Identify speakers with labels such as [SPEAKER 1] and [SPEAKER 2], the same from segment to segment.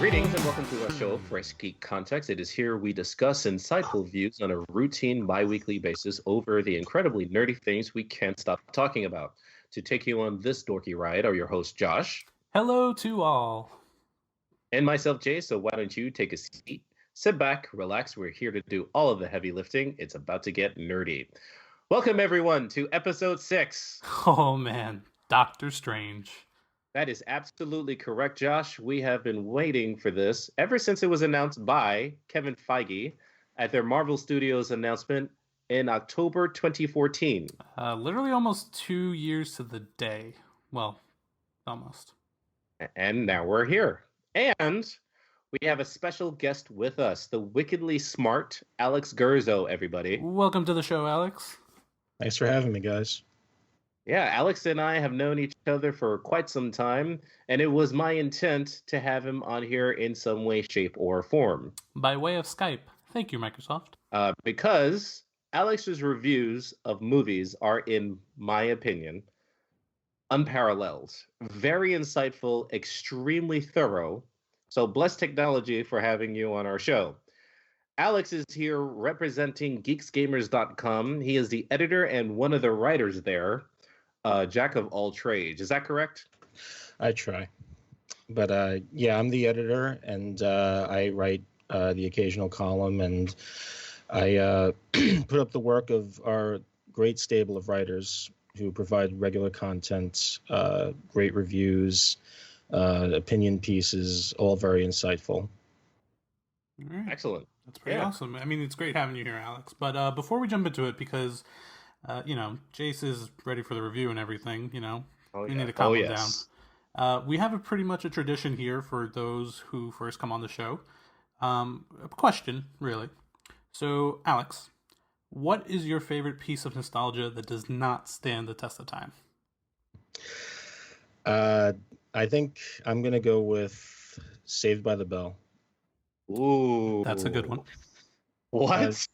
[SPEAKER 1] Greetings and welcome to our show, Fresh Geek Context. It is here we discuss insightful views on a routine bi-weekly basis over the incredibly nerdy things we can't stop talking about. To take you on this dorky ride are your hosts, Josh.
[SPEAKER 2] Hello to all.
[SPEAKER 1] And myself, Jay. So why don't you take a seat, sit back, relax. We're here to do all of the heavy lifting. It's about to get nerdy. Welcome, everyone, to episode 6.
[SPEAKER 2] Oh, man. Doctor Strange.
[SPEAKER 1] That is absolutely correct, Josh. We have been waiting for this ever since it was announced by Kevin Feige at their Marvel Studios announcement in October 2014.
[SPEAKER 2] Literally almost 2 years to the day. Well, almost.
[SPEAKER 1] And now we're here. And we have a special guest with us, the wickedly smart Alex Gurzo, everybody.
[SPEAKER 2] Welcome to the show, Alex.
[SPEAKER 3] Thanks for having me, guys.
[SPEAKER 1] Yeah, Alex and I have known each other for quite some time, and it was my intent to have him on here in some way, shape, or form.
[SPEAKER 2] By way of Skype. Thank you, Microsoft.
[SPEAKER 1] Because Alex's reviews of movies are, in my opinion, unparalleled, very insightful, extremely thorough. So bless technology for having you on our show. Alex is here representing geeksgamers.com. He is the editor and one of the writers there. Jack of all trades. Is that correct?
[SPEAKER 3] I try. But yeah, I'm the editor, and I write the occasional column, and I put up the work of our great stable of writers who provide regular content, great reviews, opinion pieces, all very insightful.
[SPEAKER 2] All right.
[SPEAKER 1] Excellent.
[SPEAKER 2] That's pretty awesome. I mean, it's great having you here, Alex. But before we jump into it, because Jace is ready for the review and everything, we need to calm him down. We have pretty much a tradition here for those who first come on the show. A question, really. So, Alex, what is your favorite piece of nostalgia that does not stand the test of time?
[SPEAKER 3] I think I'm going to go with Saved by the Bell.
[SPEAKER 1] Ooh.
[SPEAKER 2] That's a good one.
[SPEAKER 1] What?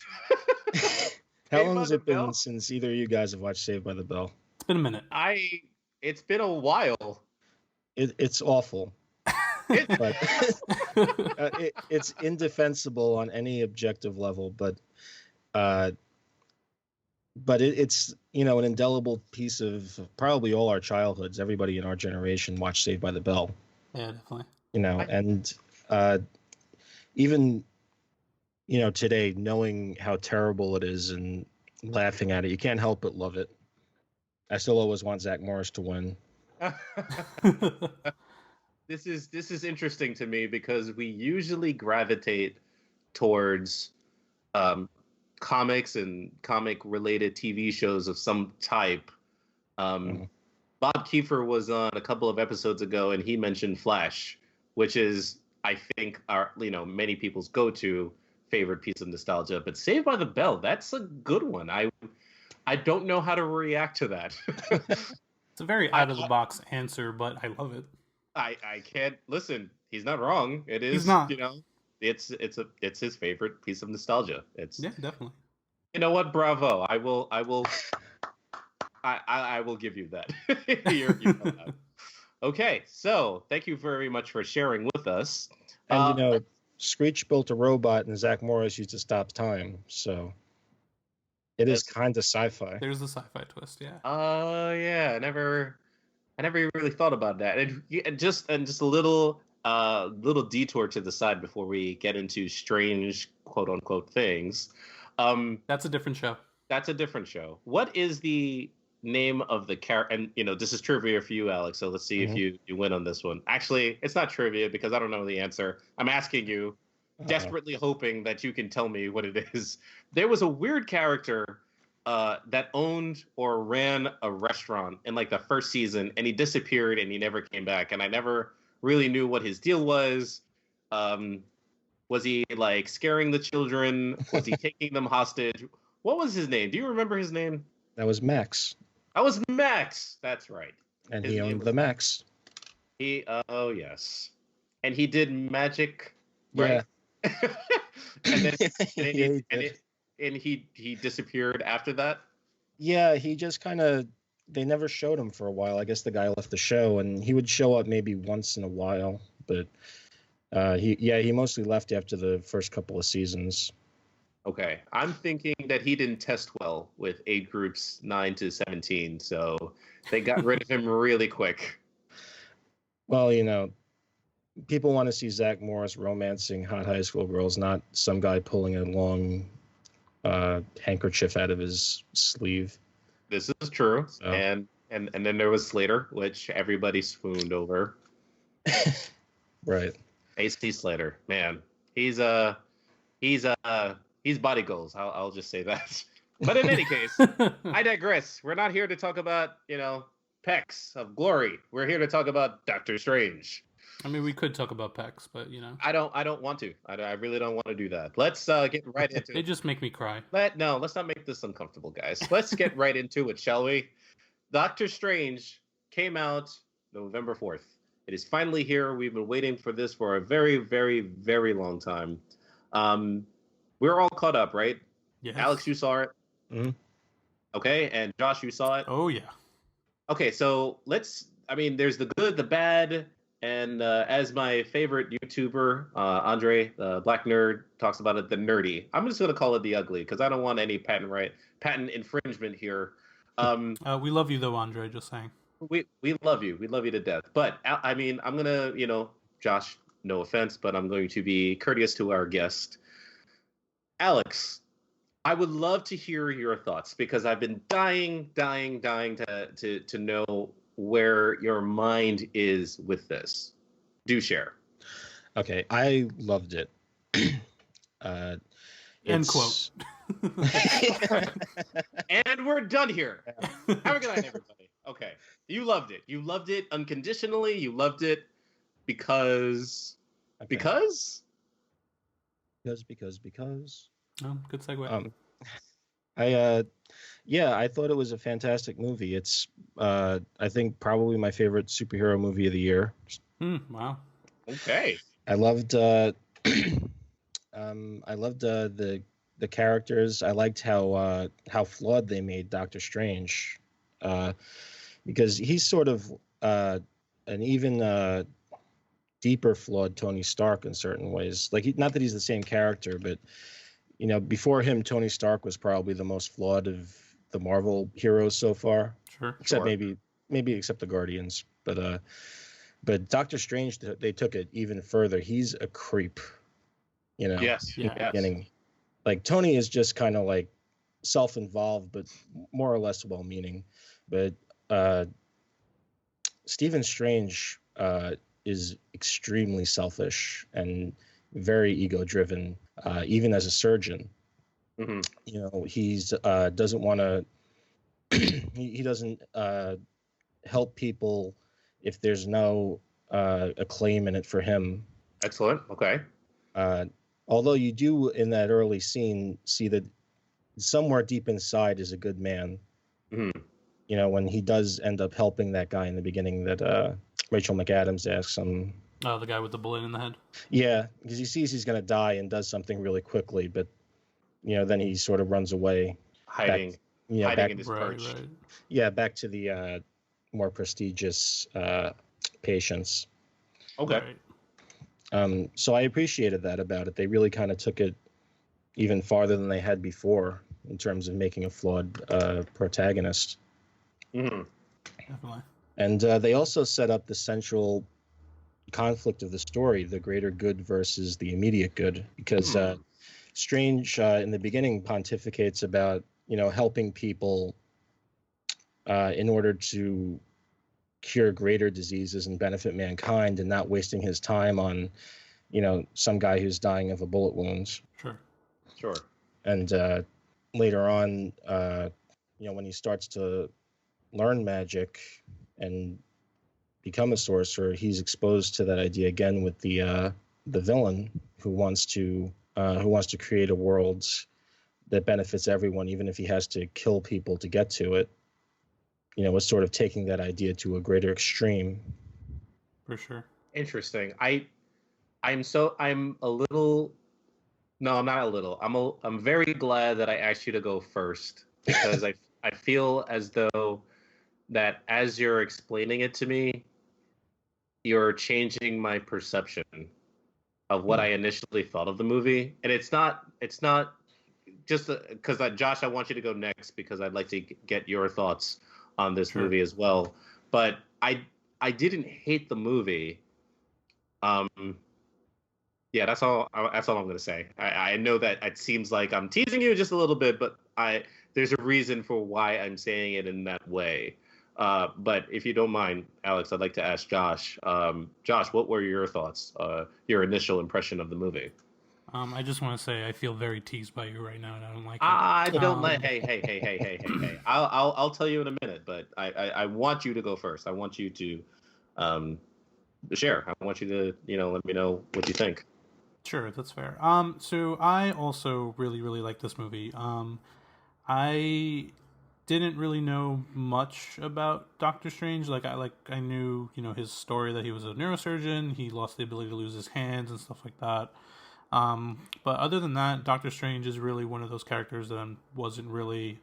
[SPEAKER 3] How long has it been since either of you guys have watched Saved by the Bell?
[SPEAKER 2] It's been a minute.
[SPEAKER 1] It's been a while.
[SPEAKER 3] It's awful. But, it's indefensible on any objective level, but it's an indelible piece of probably all our childhoods. Everybody in our generation watched Saved by the Bell.
[SPEAKER 2] Yeah, definitely.
[SPEAKER 3] And even today, knowing how terrible it is and laughing at it, you can't help but love it. I still always want Zach Morris to win.
[SPEAKER 1] This is interesting to me because we usually gravitate towards comics and comic-related TV shows of some type. Bob Kiefer was on a couple of episodes ago, and he mentioned Flash, which is, I think, our many people's go-to favorite piece of nostalgia. But Saved by the Bell, that's a good one. I don't know how to react to that.
[SPEAKER 2] It's a very out-of-the-box answer, but I love it.
[SPEAKER 1] I can't listen. He's not wrong. It is.
[SPEAKER 2] He's not.
[SPEAKER 1] It's his favorite piece of nostalgia.
[SPEAKER 2] Yeah, definitely.
[SPEAKER 1] You know what? Bravo. I will give you that. You know that. Okay, so thank you very much for sharing with us.
[SPEAKER 3] And Screech built a robot, and Zach Morris used to stop time. So it is kind of sci-fi.
[SPEAKER 2] There's the sci-fi twist, yeah.
[SPEAKER 1] Oh yeah, I never really thought about that. And just a little detour to the side before we get into strange quote unquote things.
[SPEAKER 2] That's a different show.
[SPEAKER 1] That's a different show. What is the name of the character? And this is trivia for you, Alex. So let's see if you win on this one. Actually, it's not trivia because I don't know the answer. I'm asking you, desperately hoping that you can tell me what it is. There was a weird character that owned or ran a restaurant in like the first season, and he disappeared and he never came back. And I never really knew what his deal was. Was he like scaring the children? Was he taking them hostage? What was his name? Do you remember his name?
[SPEAKER 3] That was Max.
[SPEAKER 1] That was Max. That's right.
[SPEAKER 3] And he owned the Max.
[SPEAKER 1] Oh yes. And he did magic, right?
[SPEAKER 3] Yeah.
[SPEAKER 1] and he disappeared after that.
[SPEAKER 3] Yeah, he just kind of, they never showed him for a while. I guess the guy left the show, and he would show up maybe once in a while, but He mostly left after the first couple of seasons.
[SPEAKER 1] Okay, I'm thinking that he didn't test well with age groups 9 to 17, so they got rid of him really quick.
[SPEAKER 3] Well, people want to see Zach Morris romancing hot high school girls, not some guy pulling a long handkerchief out of his sleeve.
[SPEAKER 1] This is true, so. and then there was Slater, which everybody swooned over.
[SPEAKER 3] Right.
[SPEAKER 1] AC Slater, man, he's body goals. I'll just say that. But in any case, I digress. We're not here to talk about pecs of glory. We're here to talk about Doctor Strange.
[SPEAKER 2] I mean, we could talk about pecs, but
[SPEAKER 1] I don't want to. I really don't want to do that. Let's get right into it.
[SPEAKER 2] They just make me cry.
[SPEAKER 1] Let's not make this uncomfortable, guys. Let's get right into it, shall we? Doctor Strange came out November 4th. It is finally here. We've been waiting for this for a very, very, very long time. We're all caught up, right?
[SPEAKER 2] Yes.
[SPEAKER 1] Alex, you saw it?
[SPEAKER 3] Mm-hmm.
[SPEAKER 1] Okay, and Josh, you saw it?
[SPEAKER 2] Oh, yeah.
[SPEAKER 1] Okay, so there's the good, the bad, and as my favorite YouTuber, Andre, the Black Nerd, talks about it, the nerdy. I'm just going to call it the ugly, because I don't want any patent infringement here.
[SPEAKER 2] We love you, though, Andre, just saying.
[SPEAKER 1] We love you. We love you to death. But, I mean, I'm going to, Josh, no offense, but I'm going to be courteous to our guest. Alex, I would love to hear your thoughts because I've been dying to know where your mind is with this. Do share.
[SPEAKER 3] Okay, I loved it.
[SPEAKER 2] End quote.
[SPEAKER 1] And we're done here. Have a good night, everybody. Okay, you loved it. You loved it unconditionally. You loved it because...
[SPEAKER 3] Okay.
[SPEAKER 1] Because?
[SPEAKER 3] Because.
[SPEAKER 2] Oh, good segue.
[SPEAKER 3] I thought it was a fantastic movie. It's, I think, probably my favorite superhero movie of the year.
[SPEAKER 2] Wow.
[SPEAKER 1] Okay.
[SPEAKER 3] I loved the characters. I liked how flawed they made Doctor Strange, because he's sort of an even deeper flawed Tony Stark in certain ways. Like, not that he's the same character, but before him, Tony Stark was probably the most flawed of the Marvel heroes so far.
[SPEAKER 2] Sure.
[SPEAKER 3] Except maybe except the Guardians, but Doctor Strange, they took it even further. He's a creep,
[SPEAKER 1] Yes.
[SPEAKER 3] In the beginning. Like, Tony is just kind of like self-involved, but more or less well-meaning. But Stephen Strange is extremely selfish and very ego-driven, even as a surgeon.
[SPEAKER 1] Mm-hmm.
[SPEAKER 3] He's doesn't want to. he doesn't help people if there's no acclaim in it for him.
[SPEAKER 1] Excellent. Okay.
[SPEAKER 3] Although you do in that early scene see that somewhere deep inside is a good man.
[SPEAKER 1] Mm-hmm.
[SPEAKER 3] When he does end up helping that guy in the beginning that Rachel McAdams asks him.
[SPEAKER 2] Oh, the guy with the bullet in the head?
[SPEAKER 3] Yeah, because he sees he's going to die and does something really quickly, but, then he sort of runs away.
[SPEAKER 1] Hiding in his perch.
[SPEAKER 2] Right.
[SPEAKER 3] Yeah, back to the more prestigious patients.
[SPEAKER 1] Okay.
[SPEAKER 2] Right.
[SPEAKER 3] So I appreciated that about it. They really kind of took it even farther than they had before in terms of making a flawed protagonist.
[SPEAKER 1] Mm-hmm.
[SPEAKER 2] Definitely.
[SPEAKER 3] And they also set up the central conflict of the story, the greater good versus the immediate good, because Strange in the beginning pontificates about helping people in order to cure greater diseases and benefit mankind, and not wasting his time on some guy who's dying of a bullet wound.
[SPEAKER 2] Sure.
[SPEAKER 3] And later on, when he starts to learn magic and become a sorcerer, he's exposed to that idea again with the villain who wants to create a world that benefits everyone, even if he has to kill people to get to it. It's sort of taking that idea to a greater extreme.
[SPEAKER 2] For sure.
[SPEAKER 1] Interesting. I'm a little. No, I'm not a little. I'm very glad that I asked you to go first, because I feel as though that as you're explaining it to me, you're changing my perception of what I initially thought of the movie, and it's not just because Josh, I want you to go next because I'd like to get your thoughts on this movie as well. But I didn't hate the movie. Yeah, that's all. That's all I'm going to say. I know that it seems like I'm teasing you just a little bit, but there's a reason for why I'm saying it in that way. But if you don't mind, Alex, I'd like to ask Josh. Josh, what were your thoughts? Your initial impression of the movie?
[SPEAKER 2] I just want to say I feel very teased by you right now, and I don't like it.
[SPEAKER 1] I don't like. Hey. I'll tell you in a minute, but I want you to go first. I want you to share. I want you to let me know what you think.
[SPEAKER 2] Sure, that's fair. So I also really like this movie. I didn't really know much about Doctor Strange. I knew his story, that he was a neurosurgeon. He lost the ability to lose his hands and stuff like that. But other than that, Doctor Strange is really one of those characters that I wasn't really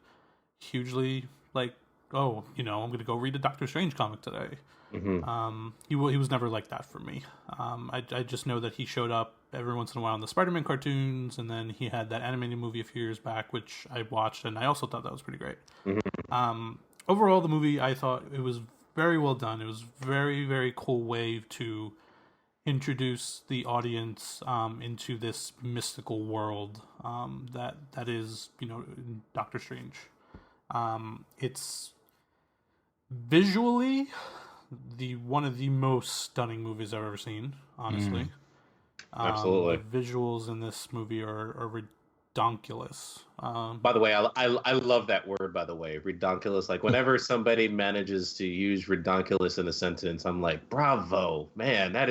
[SPEAKER 2] hugely like, oh, I'm going to go read a Doctor Strange comic today.
[SPEAKER 1] Mm-hmm.
[SPEAKER 2] He was never like that for me. I just know that he showed up every once in a while in the Spider-Man cartoons, and then he had that animated movie a few years back, which I watched, and I also thought that was pretty great.
[SPEAKER 1] Mm-hmm.
[SPEAKER 2] Overall, the movie, I thought it was very well done. It was very cool way to introduce the audience into this mystical world that is Doctor Strange. It's visually one of the most stunning movies I've ever seen, honestly.
[SPEAKER 1] Absolutely.
[SPEAKER 2] The visuals in this movie are redonkulous.
[SPEAKER 1] By the way, I love that word, by the way, redonkulous. Like, whenever somebody manages to use redonkulous in a sentence, I'm like, bravo, man, that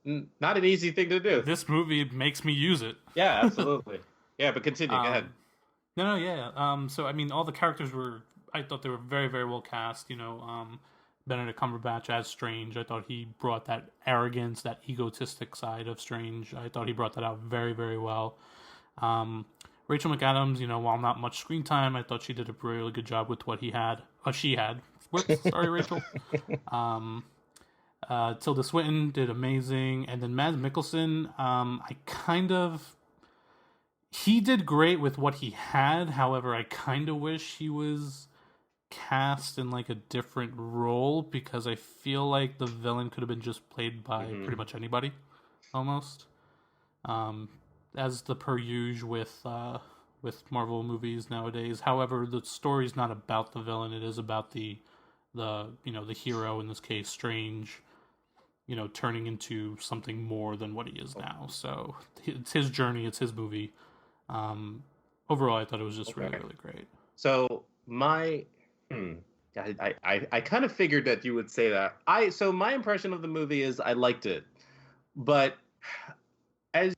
[SPEAKER 1] not an easy thing to do.
[SPEAKER 2] This movie makes me use it.
[SPEAKER 1] Yeah, absolutely. Yeah, but continue. Go ahead.
[SPEAKER 2] No, yeah. So, I mean, all the characters I thought they were very well cast. Benedict Cumberbatch as Strange. I thought he brought that arrogance, that egotistic side of Strange. I thought he brought that out very well. Rachel McAdams, while not much screen time, I thought she did a really good job with what she had. Whoops, sorry, Rachel. Tilda Swinton did amazing, and then Mads Mikkelsen, he did great with what he had. However, I kind of wish he was cast in like a different role, because I feel like the villain could have been just played by pretty much anybody, almost. As the per usual with Marvel movies nowadays. However, the story's not about the villain; it is about the hero, in this case, Strange. Turning into something more than what he is now. So it's his journey, it's his movie. Overall, I thought it was just really great.
[SPEAKER 1] So I kind of figured that you would say that. So my impression of the movie is I liked it, but as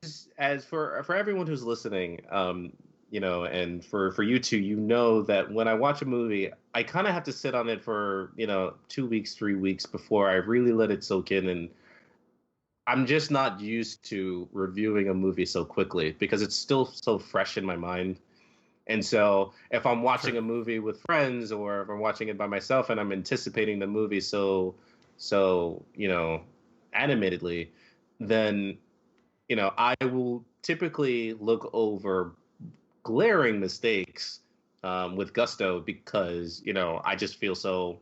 [SPEAKER 1] for everyone who's listening, and for you two, that when I watch a movie, I kind of have to sit on it for 2 weeks, 3 weeks before I really let it soak in, and I'm just not used to reviewing a movie so quickly because it's still so fresh in my mind. And so if I'm watching a movie with friends, or if I'm watching it by myself and I'm anticipating the movie so animatedly, then I will typically look over glaring mistakes with gusto, because I just feel so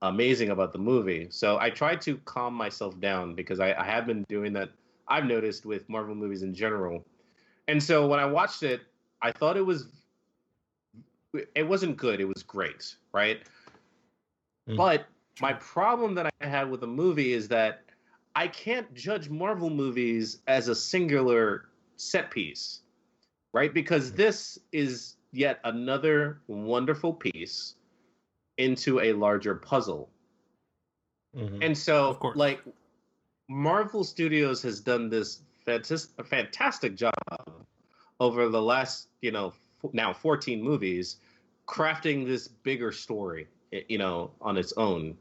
[SPEAKER 1] amazing about the movie. So I try to calm myself down, because I have been doing that, I've noticed, with Marvel movies in general. And so when I watched it, I thought it wasn't good, it was great, right? But my problem that I had with the movie is that I can't judge Marvel movies as a singular set piece, right? Because this is yet another wonderful piece into a larger puzzle. And so, like, Marvel Studios has done this fantastic job over the last, now 14 movies, crafting this bigger story, on its own.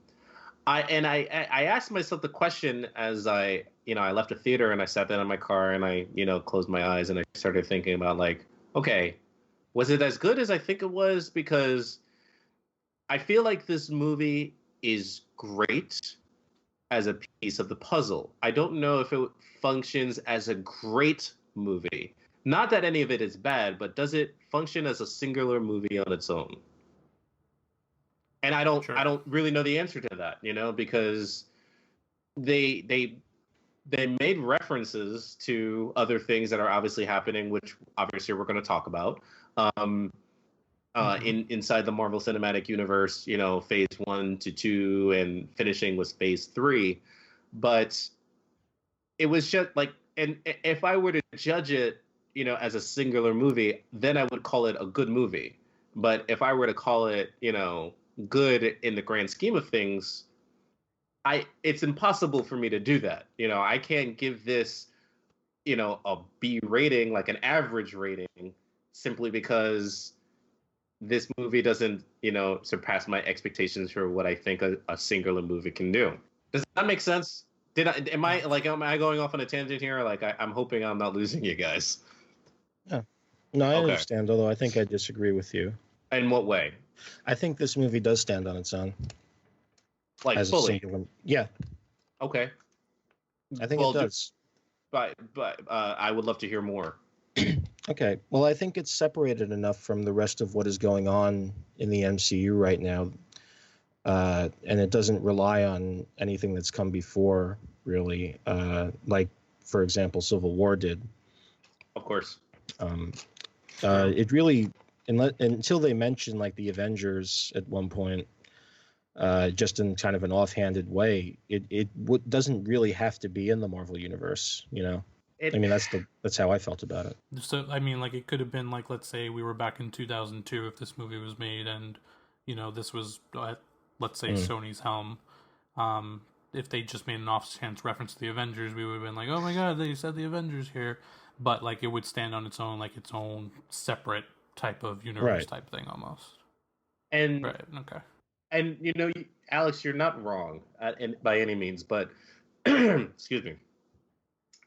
[SPEAKER 1] I asked myself the question as I left the theater and I sat down in my car and I, closed my eyes and I started thinking about, like, okay, was it as good as I think it was? Because I feel like this movie is great, as a piece of the puzzle. I don't know if it functions as a great movie. Not that any of it is bad, but does it function as a singular movie on its own? And I don't really know the answer to that, because they made references to other things that are obviously happening, which obviously we're going to talk about. Inside the Marvel Cinematic Universe, phase 1 to 2 and finishing with phase 3. But it was just like, and if I were to judge it, as a singular movie, then I would call it a good movie. But if I were to call it, good in the grand scheme of things, it's impossible for me to do that. I can't give this, a B rating, like an average rating, simply because this movie doesn't, surpass my expectations for what I think a singular movie can do. Does that make sense? Am I going off on a tangent here? Like, I'm hoping I'm not losing you guys.
[SPEAKER 3] Yeah. No, I understand, although I think I disagree with you.
[SPEAKER 1] In what way?
[SPEAKER 3] I think this movie does stand on its own.
[SPEAKER 1] Like,
[SPEAKER 3] as
[SPEAKER 1] fully?
[SPEAKER 3] A singular, yeah.
[SPEAKER 1] Okay.
[SPEAKER 3] I think it does.
[SPEAKER 1] But I would love to hear more.
[SPEAKER 3] Okay. Well, I think it's separated enough from the rest of what is going on in the MCU right now. And it doesn't rely on anything that's come before, really. Like, for example, Civil War did.
[SPEAKER 1] Of course.
[SPEAKER 3] It really, until they mention like the Avengers at one point, just in kind of an offhanded way, it doesn't really have to be in the Marvel universe, I mean, that's how I felt about it.
[SPEAKER 2] So, I mean, like, it could have been like, let's say we were back in 2002 if this movie was made, and this was, let's say, Sony's helm. If they just made an off-chance reference to the Avengers, we would have been like, oh my god, they said the Avengers here. But like, it would stand on its own, like its own separate type of universe type thing almost.
[SPEAKER 1] And
[SPEAKER 2] right, okay.
[SPEAKER 1] And Alex, you're not wrong by any means, but excuse me.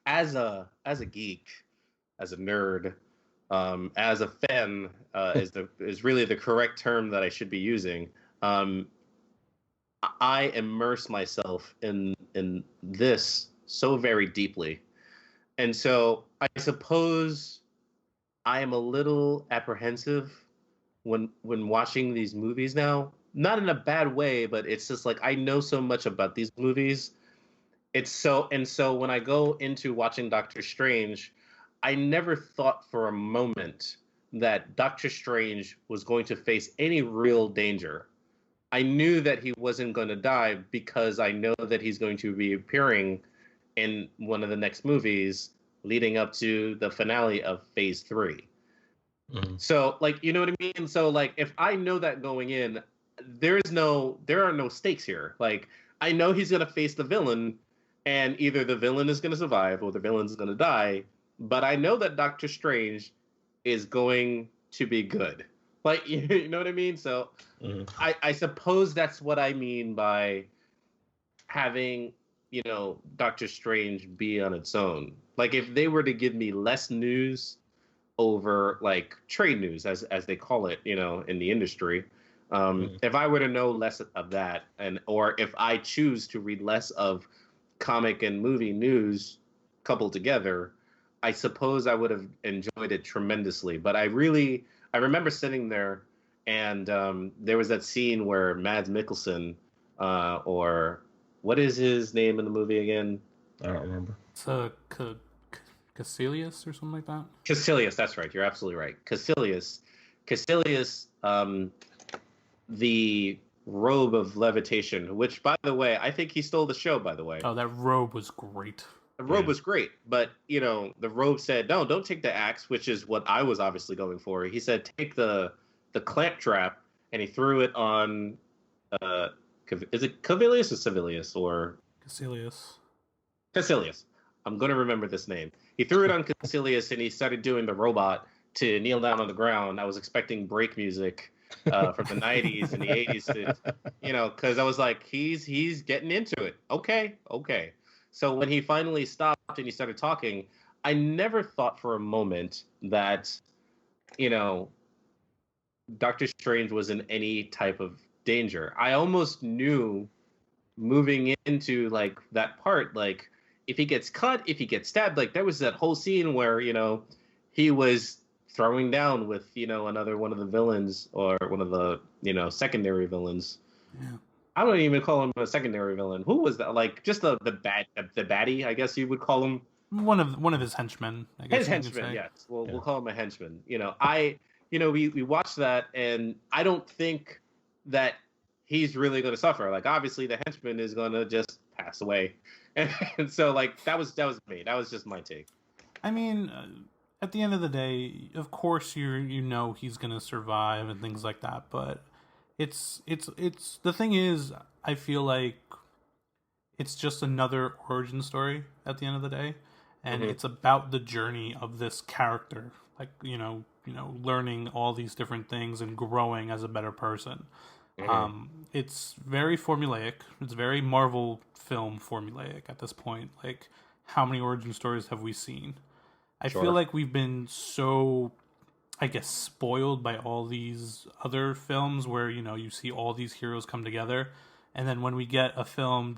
[SPEAKER 1] As a geek, as a nerd, as a fan, is really the correct term that I should be using. I immerse myself in this so very deeply, and so I suppose I am a little apprehensive when watching these movies now. Not in a bad way, but it's just like I know so much about these movies. So when I go into watching Doctor Strange, I never thought for a moment that Doctor Strange was going to face any real danger. I knew that he wasn't going to die because I know that he's going to be appearing in one of the next movies leading up to the finale of phase 3. Mm-hmm. So, like, you know what I mean? So, like, if I know that going in, there are no stakes here. Like, I know he's going to face the villain, and either the villain is going to survive or the villain's going to die. But I know that Doctor Strange is going to be good. Like, you know what I mean? So I suppose that's what I mean by having, Doctor Strange be on its own. Like, if they were to give me less news over, like, trade news, as they call it, in the industry, if I were to know less of that, or if I choose to read less of comic and movie news coupled together, I suppose I would have enjoyed it tremendously. But I remember sitting there, and there was that scene where Mads Mikkelsen, or what is his name in the movie again?
[SPEAKER 3] I don't remember.
[SPEAKER 2] It's Caecilius or something like that.
[SPEAKER 1] Caecilius, that's right. You're absolutely right. Caecilius, the robe of levitation, which, by the way, I think he stole the show, by the way.
[SPEAKER 2] Oh, that robe was great.
[SPEAKER 1] The robe was great, but, the robe said, no, don't take the axe, which is what I was obviously going for. He said, take the clamp trap, and he threw it on, is it Cavilius or Civilius, or?
[SPEAKER 2] Caecilius.
[SPEAKER 1] Caecilius. I'm going to remember this name. He threw it on Caecilius, and he started doing the robot to kneel down on the ground. I was expecting break music from the 90s and the 80s, because I was like, he's getting into it. Okay. So when he finally stopped and he started talking, I never thought for a moment that, Doctor Strange was in any type of danger. I almost knew moving into like that part, like if he gets cut, if he gets stabbed, like there was that whole scene where he was throwing down with another one of the villains or one of the secondary villains.
[SPEAKER 2] Yeah.
[SPEAKER 1] I don't even call him a secondary villain. Who was that? Like just the baddie, I guess you would call him.
[SPEAKER 2] One of his henchmen, I guess.
[SPEAKER 1] His henchman, yes. We'll call him a henchman. We watched that, and I don't think that he's really going to suffer. Like obviously, the henchman is going to just pass away, and so like that was me. That was just my take.
[SPEAKER 2] I mean, at the end of the day, of course he's going to survive and things like that, but it's the thing is, I feel like it's just another origin story at the end of the day, and it's about the journey of this character, like learning all these different things and growing as a better person. It's very formulaic. It's very Marvel film formulaic at this point. Like, how many origin stories have we seen? I feel like we've been so, I guess, spoiled by all these other films where, you see all these heroes come together. And then when we get a film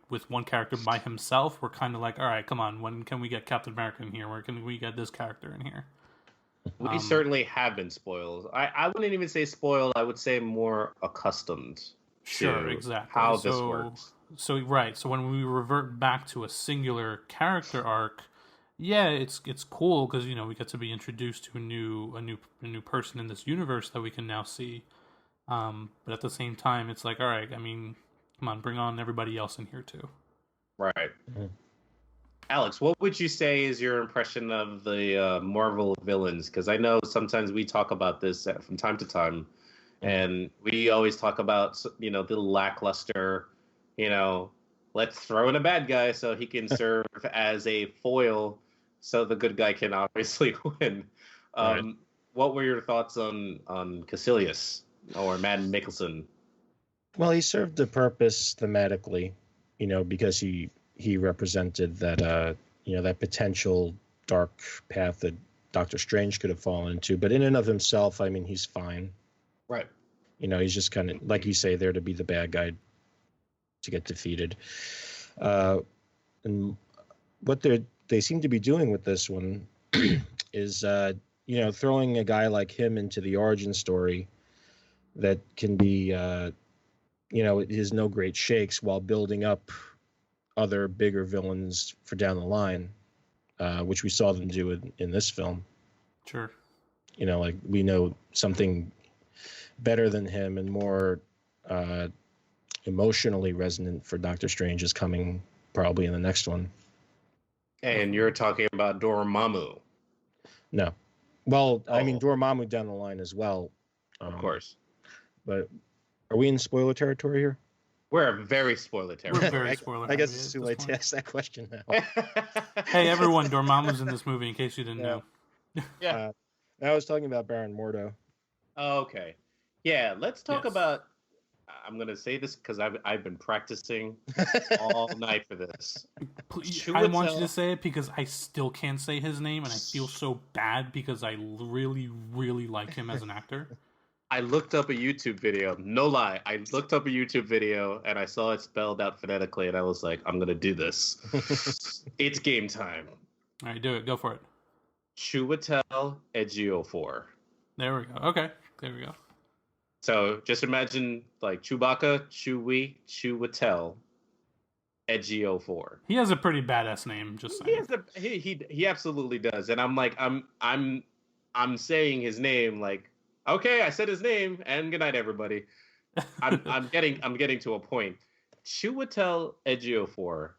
[SPEAKER 2] with one character by himself, we're kind of like, all right, come on, when can we get Captain America in here? Where can we get this character in here?
[SPEAKER 1] We certainly have been spoiled. I wouldn't even say spoiled. I would say more accustomed
[SPEAKER 2] to exactly
[SPEAKER 1] how this works.
[SPEAKER 2] So when we revert back to a singular character arc, yeah, it's cool because we get to be introduced to a new person in this universe that we can now see. But at the same time, it's like, all right, I mean, come on, bring on everybody else in here too.
[SPEAKER 1] Right. Mm-hmm. Alex, what would you say is your impression of the Marvel villains? Because I know sometimes we talk about this from time to time, and we always talk about the lackluster, let's throw in a bad guy so he can serve as a foil, so the good guy can obviously win. Right. What were your thoughts on Caecilius or Mads Mikkelsen?
[SPEAKER 3] Well, he served the purpose thematically, because he represented that that potential dark path that Doctor Strange could have fallen into. But in and of himself, I mean, he's fine.
[SPEAKER 1] Right.
[SPEAKER 3] He's just kind of, like you say, there to be the bad guy to get defeated. And what they seem to be doing with this one is, throwing a guy like him into the origin story that can be, is no great shakes while building up other bigger villains for down the line, which we saw them do in this film.
[SPEAKER 2] Sure.
[SPEAKER 3] Like we know something better than him and more emotionally resonant for Doctor Strange is coming probably in the next one.
[SPEAKER 1] And you're talking about Dormammu.
[SPEAKER 3] No. Well, I mean Dormammu down the line as well.
[SPEAKER 1] Of course.
[SPEAKER 3] But are we in spoiler territory here?
[SPEAKER 1] We're very spoiler territory.
[SPEAKER 2] We're very spoiler.
[SPEAKER 3] I guess it's too late to ask that question now.
[SPEAKER 2] Hey, everyone, Dormammu's in this movie, in case you didn't know.
[SPEAKER 1] Yeah.
[SPEAKER 3] I was talking about Baron Mordo.
[SPEAKER 1] Oh, okay. Yeah, let's talk about... I'm going to say this because I've been practicing all night for this.
[SPEAKER 2] I want you to say it because I still can't say his name, and I feel so bad because I really, really like him as an actor.
[SPEAKER 1] I looked up a YouTube video. No lie. I looked up a YouTube video and I saw it spelled out phonetically and I was like, I'm going to do this. It's game time.
[SPEAKER 2] All right, do it. Go for it.
[SPEAKER 1] Chiwetel Ejiofor.
[SPEAKER 2] There we go. Okay. There we go.
[SPEAKER 1] So just imagine like Chewbacca, Chewie, Chiwetel Ejiofor.
[SPEAKER 2] He has a pretty badass name, just saying.
[SPEAKER 1] He absolutely does. And I'm like, I'm saying his name like, okay, I said his name, and good night, everybody. I'm getting to a point. Chiwetel Ejiofor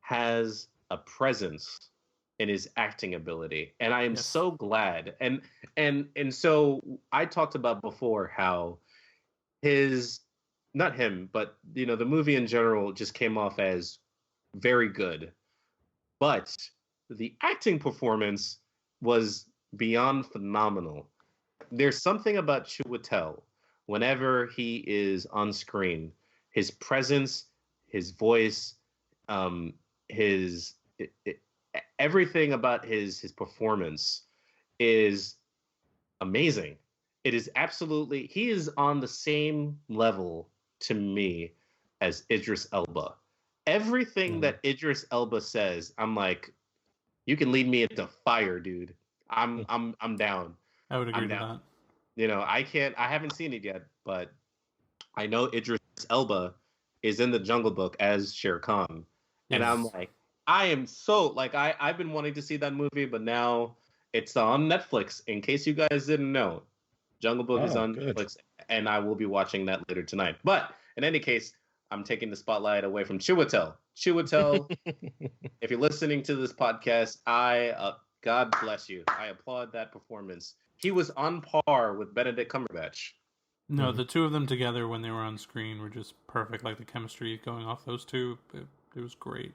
[SPEAKER 1] has a presence in his acting ability, and I am so glad. And so I talked about before how not him, but the movie in general just came off as very good, but the acting performance was beyond phenomenal. There's something about Chiwetel whenever he is on screen, his presence, his voice, everything about his performance is amazing. It is absolutely, he is on the same level to me as Idris Elba. Everything that Idris Elba says, I'm like, you can lead me into fire, dude. I'm down.
[SPEAKER 2] I would agree with that.
[SPEAKER 1] You know, I haven't seen it yet, but I know Idris Elba is in the Jungle Book as Shere Khan. Yes. And I'm like, I am so like I've been wanting to see that movie, but now it's on Netflix. In case you guys didn't know, Jungle Book is on Netflix, and I will be watching that later tonight. But in any case, I'm taking the spotlight away from Chiwetel. Chiwetel, if you're listening to this podcast, God bless you. I applaud that performance. He was on par with Benedict Cumberbatch.
[SPEAKER 2] No, the two of them together when they were on screen were just perfect. Like the chemistry going off those two, it was great.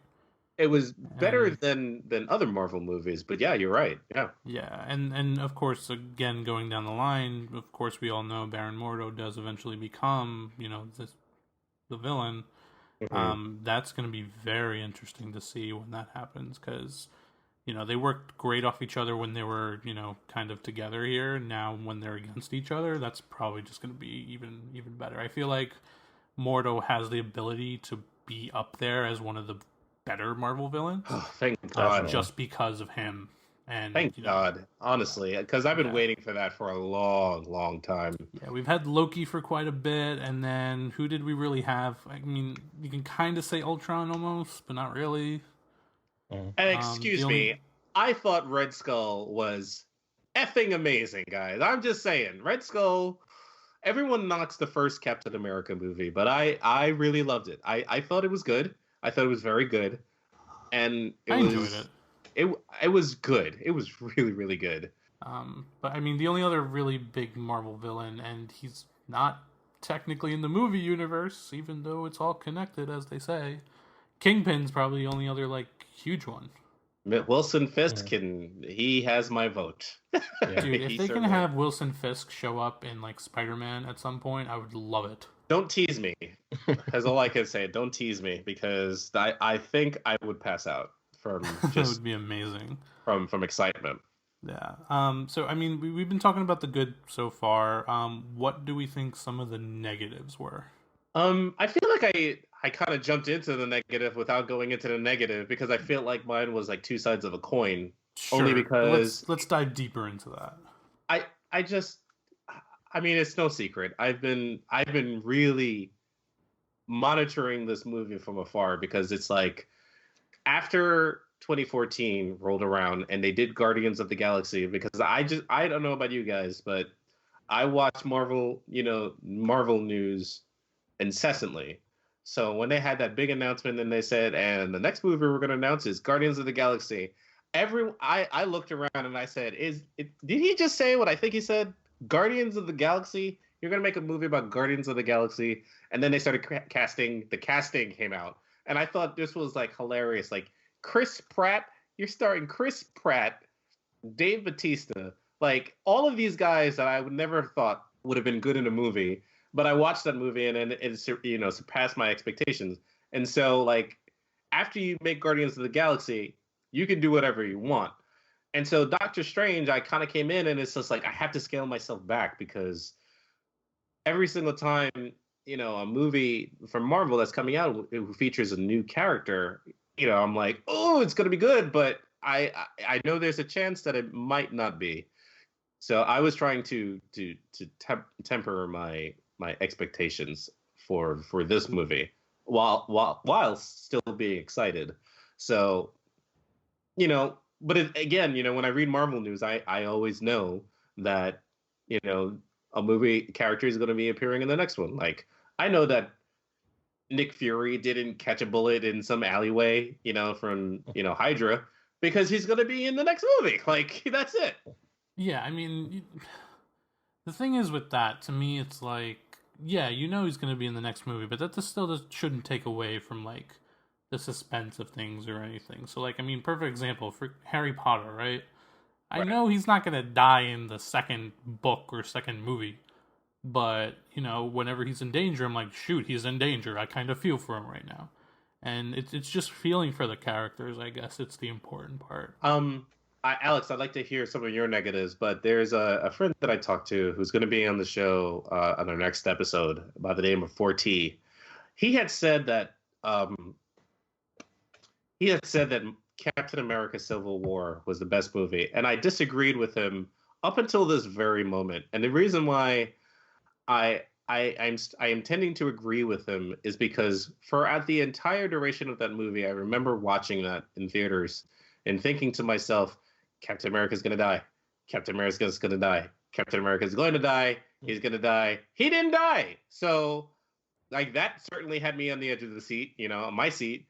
[SPEAKER 1] It was better than other Marvel movies, but yeah, you're right. Yeah.
[SPEAKER 2] Yeah, and of course, again, going down the line, of course, we all know Baron Mordo does eventually become, the villain. Mm-hmm. That's going to be very interesting to see when that happens, because, they worked great off each other when they were, kind of together here. Now, when they're against each other, that's probably just going to be even better. I feel like Mordo has the ability to be up there as one of the better Marvel villains.
[SPEAKER 1] Oh, thank God.
[SPEAKER 2] Just because of him. And
[SPEAKER 1] thank God, honestly, because I've been waiting for that for a long time.
[SPEAKER 2] Yeah, we've had Loki for quite a bit, and then who did we really have? I mean, you can kind of say Ultron almost, but not really.
[SPEAKER 1] Excuse me, I thought Red Skull was effing amazing, guys. I'm just saying, Red Skull. Everyone knocks the first Captain America movie, but I really loved it. I thought it was good. I thought it was very good, and I enjoyed it. It was good. It was really, really good.
[SPEAKER 2] But I mean, the only other really big Marvel villain, and he's not technically in the movie universe, even though it's all connected, as they say. Kingpin's probably the only other huge one.
[SPEAKER 1] Wilson Fisk he has my vote.
[SPEAKER 2] Yeah. Dude, if they can have Wilson Fisk show up in Spider-Man at some point, I would love it.
[SPEAKER 1] Don't tease me. That's all I can say. Don't tease me, because I think I would pass out from just
[SPEAKER 2] that would be amazing.
[SPEAKER 1] From excitement.
[SPEAKER 2] Yeah. So I mean, we've been talking about the good so far. What do we think some of the negatives were?
[SPEAKER 1] I feel like I kind of jumped into the negative without going into the negative, because I feel like mine was two sides of a coin.
[SPEAKER 2] Sure.
[SPEAKER 1] Only because
[SPEAKER 2] let's dive deeper into that.
[SPEAKER 1] I mean, it's no secret. I've been really monitoring this movie from afar, because it's after 2014 rolled around and they did Guardians of the Galaxy, because I don't know about you guys, but I watch Marvel news incessantly. So when they had that big announcement and they said, and the next movie we're going to announce is Guardians of the Galaxy, I looked around and I said, did he just say what I think he said? Guardians of the Galaxy? You're going to make a movie about Guardians of the Galaxy? And then they started casting. The casting came out. And I thought this was hilarious. Chris Pratt, you're starring Chris Pratt, Dave Bautista, all of these guys that I would never have thought would have been good in a movie. But I watched that movie and it surpassed my expectations. And so after you make Guardians of the Galaxy, you can do whatever you want. And so Doctor Strange, I kind of came in and it's just I have to scale myself back, because every single time, a movie from Marvel that's coming out who features a new character, I'm like, oh, it's going to be good. But I know there's a chance that it might not be. So I was trying to temper my expectations for this movie while still being excited. So, but again, when I read Marvel news, I always know that, a movie character is going to be appearing in the next one. I know that Nick Fury didn't catch a bullet in some alleyway, from, Hydra, because he's going to be in the next movie. That's it.
[SPEAKER 2] Yeah, I mean, the thing is with that, to me, it's yeah, he's going to be in the next movie, but that still shouldn't take away from, the suspense of things or anything. So, I mean, perfect example for Harry Potter, right? I know he's not going to die in the second book or second movie, but, whenever he's in danger, I'm like, shoot, he's in danger. I kind of feel for him right now. And it's just feeling for the characters, I guess. It's the important part.
[SPEAKER 1] Alex, I'd like to hear some of your negatives, but there's a friend that I talked to who's going to be on the show on our next episode by the name of 4T. he had said that Captain America: Civil War was the best movie, and I disagreed with him up until this very moment. And the reason why I'm tending to agree with him is because at the entire duration of that movie, I remember watching that in theaters and thinking to myself, Captain America's gonna die. Captain America's gonna die. Captain America's going to die. He's gonna die. He didn't die. So like that certainly had me on the edge of the seat, on my seat.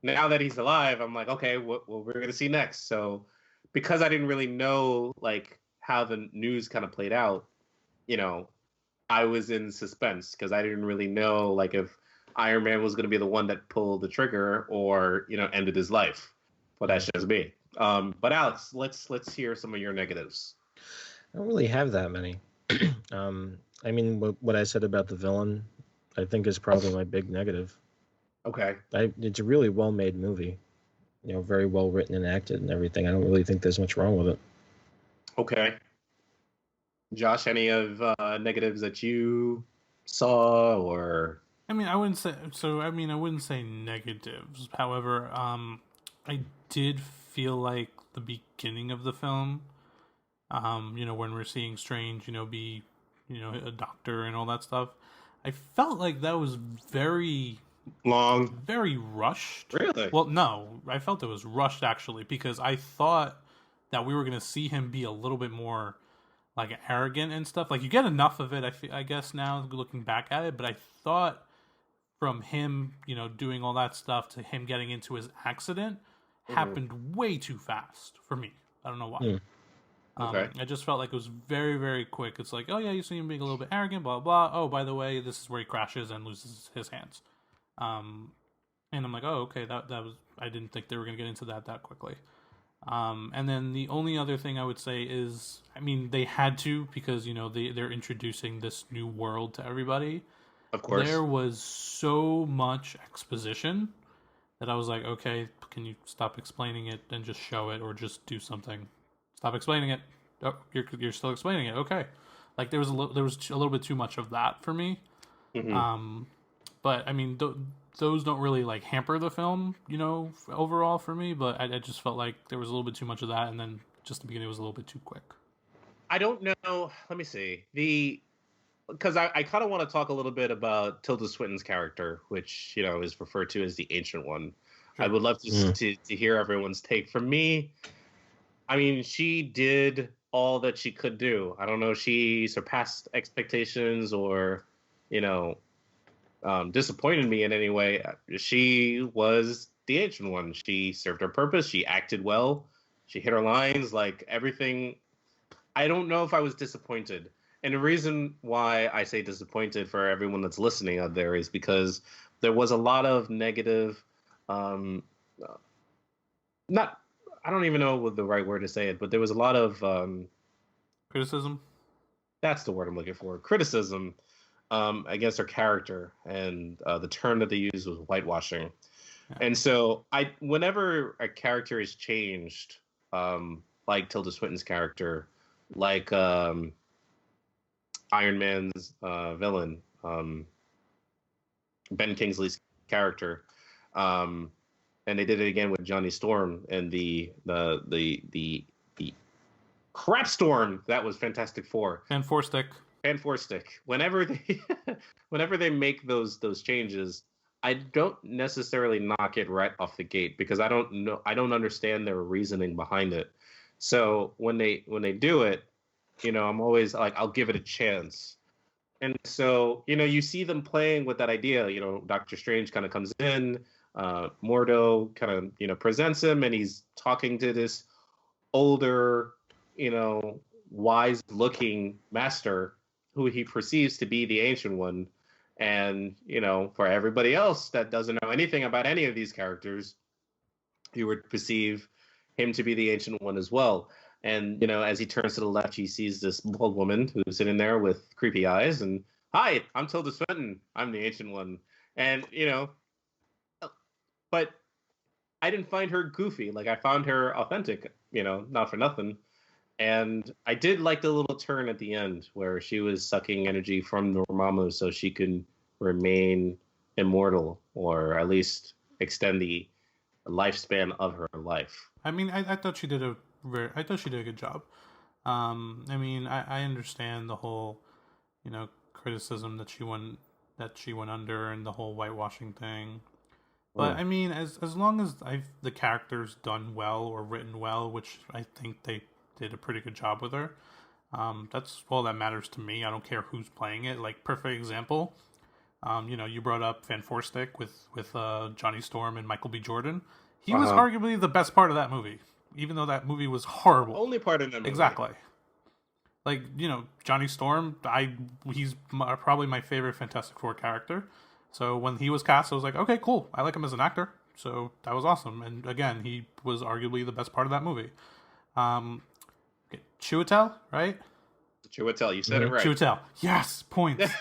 [SPEAKER 1] Now that he's alive, I'm like, okay, what we're gonna see next. So because I didn't really know like how the news kind of played out, I was in suspense because I didn't really know like if Iron Man was going to be the one that pulled the trigger or ended his life. But that's just me. But Alex, let's hear some of your negatives.
[SPEAKER 3] I don't really have that many. I mean, what I said about the villain, I think is probably my big negative.
[SPEAKER 1] Okay.
[SPEAKER 3] It's a really well-made movie. Very well written and acted and everything. I don't really think there's much wrong with it.
[SPEAKER 1] Okay. Josh, any of negatives that you saw, or?
[SPEAKER 2] I mean, I wouldn't say negatives. However, I did feel like the beginning of the film, when we're seeing Strange, be, a doctor and all that stuff, I felt like that was very
[SPEAKER 1] long,
[SPEAKER 2] very rushed.
[SPEAKER 1] Really?
[SPEAKER 2] Well, no, I felt it was rushed actually because I thought that we were going to see him be a little bit more like arrogant and stuff. Like you get enough of it, I guess now looking back at it, but I thought from him, doing all that stuff to him getting into his accident happened way too fast for me. I don't know why.
[SPEAKER 1] Okay.
[SPEAKER 2] I just felt like it was very, very quick. It's like, oh yeah, you see him being a little bit arrogant, blah, blah. Oh, by the way, this is where he crashes and loses his hands. And I'm like, oh, okay, that was, I didn't think they were going to get into that quickly. And then the only other thing I would say is, I mean, they had to because, they're introducing this new world to everybody.
[SPEAKER 1] Of course.
[SPEAKER 2] There was so much exposition that I was like, okay, can you stop explaining it and just show it or just do something? Stop explaining it. Oh, you're still explaining it. Okay. Like there was a little bit too much of that for me.
[SPEAKER 1] Mm-hmm.
[SPEAKER 2] But I mean, those don't really like hamper the film, overall for me. But I just felt like there was a little bit too much of that, and then just the beginning was a little bit too quick.
[SPEAKER 1] I don't know. Let me see because I kind of want to talk a little bit about Tilda Swinton's character, which is referred to as the Ancient One. Sure. I would love to hear everyone's take. For me, I mean, she did all that she could do. I don't know if she surpassed expectations or, disappointed me in any way. She was the Ancient One. She served her purpose. She acted well. She hit her lines, like everything. I don't know if I was disappointed. And the reason why I say disappointed for everyone that's listening out there is because there was a lot of negative, I don't even know what the right word to say it, but there was a lot of
[SPEAKER 2] criticism.
[SPEAKER 1] That's the word I'm looking for. Criticism against her character, and the term that they used was whitewashing. Yeah. And so whenever a character is changed, like Tilda Swinton's character, like Iron Man's villain, Ben Kingsley's character, and they did it again with Johnny Storm and the crap storm that was Fantastic Four
[SPEAKER 2] and Four Stick.
[SPEAKER 1] Whenever they make those changes, I don't necessarily knock it right off the gate because I don't understand their reasoning behind it. So when they do it, I'm always like, I'll give it a chance. And so, you see them playing with that idea. Doctor Strange kind of comes in, Mordo kind of, presents him, and he's talking to this older, wise-looking master who he perceives to be the Ancient One. And, for everybody else that doesn't know anything about any of these characters, you would perceive him to be the Ancient One as well. And, as he turns to the left, he sees this bald woman who's sitting there with creepy eyes. And, hi, I'm Tilda Swinton. I'm the Ancient One. And, but I didn't find her goofy. Like, I found her authentic, not for nothing. And I did like the little turn at the end where she was sucking energy from Dormammu so she could remain immortal, or at least extend the lifespan of her life.
[SPEAKER 2] I mean, I thought she did a good job. I mean, I understand the whole, criticism that she went under, and the whole whitewashing thing. But I mean, as long as the character's done well or written well, which I think they did a pretty good job with her, that's all that matters to me. I don't care who's playing it. Like, perfect example. You brought up Van Forstic with Johnny Storm and Michael B. Jordan. He was arguably the best part of that movie, even though that movie was horrible.
[SPEAKER 1] Only part of that movie.
[SPEAKER 2] Exactly. Like, Johnny Storm, he's probably my favorite Fantastic Four character. So when he was cast, I was like, okay, cool. I like him as an actor. So that was awesome. And again, he was arguably the best part of that movie. Chiwetel, right?
[SPEAKER 1] Chiwetel, you said it right.
[SPEAKER 2] Chiwetel, yes, points.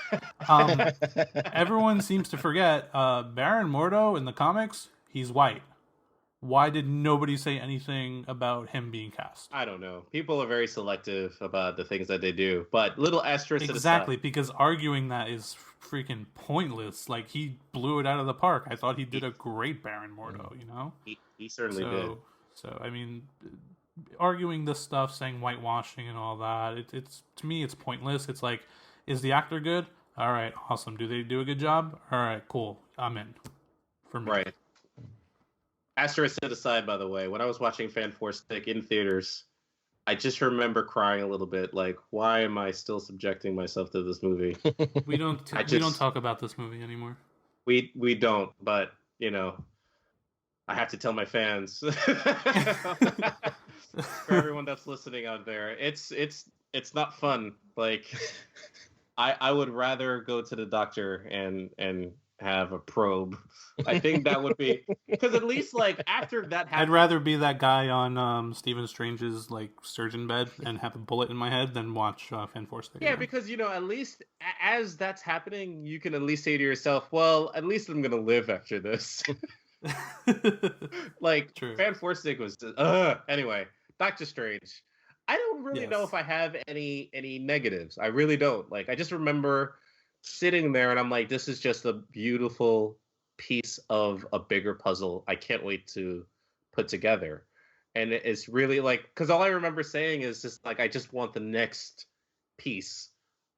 [SPEAKER 2] Everyone seems to forget Baron Mordo in the comics, he's white. Why did nobody say anything about him being cast?
[SPEAKER 1] I don't know. People are very selective about the things that they do. But little asterisk to the side.
[SPEAKER 2] Exactly, because arguing that is freaking pointless. Like, he blew it out of the park. I thought he did a great Baron Mordo,
[SPEAKER 1] He certainly did.
[SPEAKER 2] So, I mean, arguing this stuff, saying whitewashing and all that, it's to me, it's pointless. It's like, is the actor good? All right, awesome. Do they do a good job? All right, cool. I'm in. For me.
[SPEAKER 1] Right. Asterisk to the side, by the way, when I was watching Fan Stick in theaters, I just remember crying a little bit. Like, why am I still subjecting myself to this movie?
[SPEAKER 2] We don't talk about this movie anymore.
[SPEAKER 1] We don't, but I have to tell my fans, for everyone that's listening out there, it's not fun. Like, I would rather go to the doctor and have a probe. I think that would be, because at least, like, after that happened,
[SPEAKER 2] I'd rather be that guy on Stephen Strange's, like, surgeon bed and have a bullet in my head than watch Fan Force.
[SPEAKER 1] Yeah, because at least as that's happening, you can at least say to yourself, well, at least I'm gonna live after this. Like,
[SPEAKER 2] true.
[SPEAKER 1] Fan Stick was anyway. Doctor Strange, I don't really know if I have any negatives. I really don't. Like, I just remember sitting there and I'm like, this is just a beautiful piece of a bigger puzzle I can't wait to put together. And it's really like, because all I remember saying is just like, I just want the next piece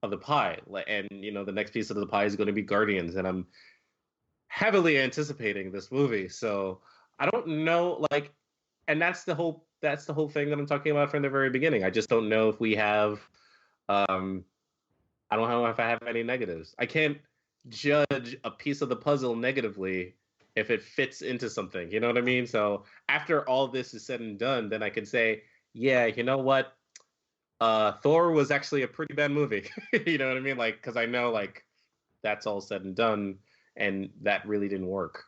[SPEAKER 1] of the pie. And the next piece of the pie is going to be Guardians, and I'm heavily anticipating this movie. So I don't know, like, and that's the whole thing that I'm talking about from the very beginning. I just don't know if we have I don't know if I have any negatives. I can't judge a piece of the puzzle negatively if it fits into something. You know what I mean? So after all this is said and done, then I can say, yeah, you know what? Thor was actually a pretty bad movie. You know what I mean? Like, because I know, like, that's all said and done, and that really didn't work.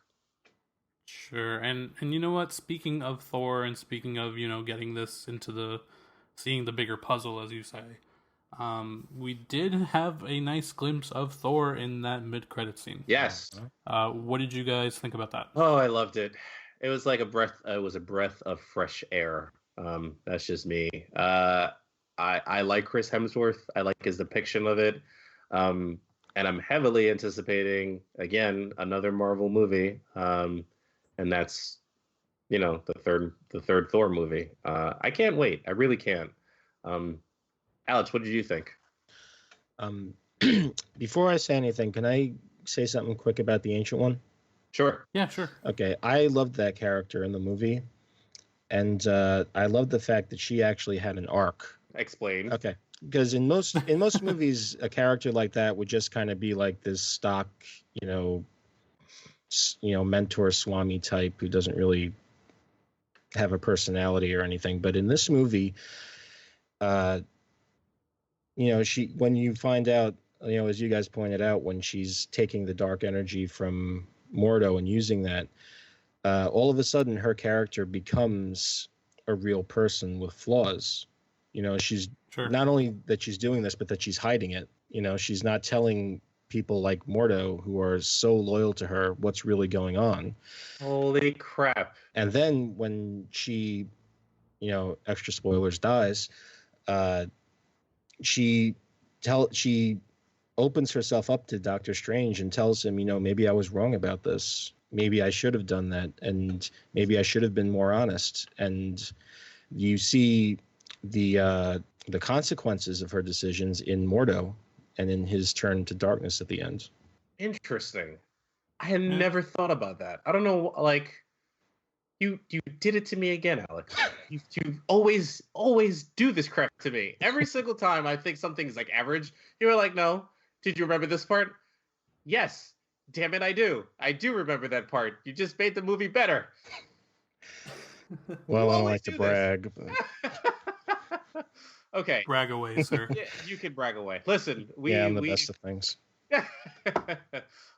[SPEAKER 2] Sure. And you know what? Speaking of Thor, and speaking of, getting this into seeing the bigger puzzle, as you say, we did have a nice glimpse of Thor in that mid-credit scene.
[SPEAKER 1] Yes.
[SPEAKER 2] What did you guys think about that?
[SPEAKER 1] Oh, I loved it. It was like a breath. It was a breath of fresh air. That's just me. I like Chris Hemsworth. I like his depiction of it. And I'm heavily anticipating, again, another Marvel movie. And that's, the third Thor movie. I can't wait. I really can't. Alex, what did you think?
[SPEAKER 3] Before I say anything, can I say something quick about the Ancient One?
[SPEAKER 1] Sure.
[SPEAKER 2] Yeah, sure.
[SPEAKER 3] Okay, I loved that character in the movie, and I loved the fact that she actually had an arc.
[SPEAKER 1] Explain.
[SPEAKER 3] Okay, because in most movies, a character like that would just kind of be like this stock, mentor Swami type who doesn't really have a personality or anything. But in this movie, when you find out, as you guys pointed out, when she's taking the dark energy from Mordo and using that, all of a sudden her character becomes a real person with flaws. She's not only that she's doing this, but that she's hiding it. She's not telling people like Mordo, who are so loyal to her, what's really going on.
[SPEAKER 1] Holy crap.
[SPEAKER 3] And then when she, extra spoilers, dies, she opens herself up to Doctor Strange and tells him, maybe I was wrong about this. Maybe I should have done that, and maybe I should have been more honest. And you see the consequences of her decisions in Mordo and in his turn to darkness at the end.
[SPEAKER 1] Interesting. I had never thought about that. I don't know, like, you did it to me again, Alex. You always do this crap to me. Every single time I think something's like average, you're like, no. Did you remember this part? Yes. Damn it, I do. I do remember that part. You just made the movie better.
[SPEAKER 3] Well, I don't like to brag. But...
[SPEAKER 1] Okay.
[SPEAKER 2] Brag away, sir.
[SPEAKER 1] Yeah, you can brag away. Listen,
[SPEAKER 3] I'm the best of things.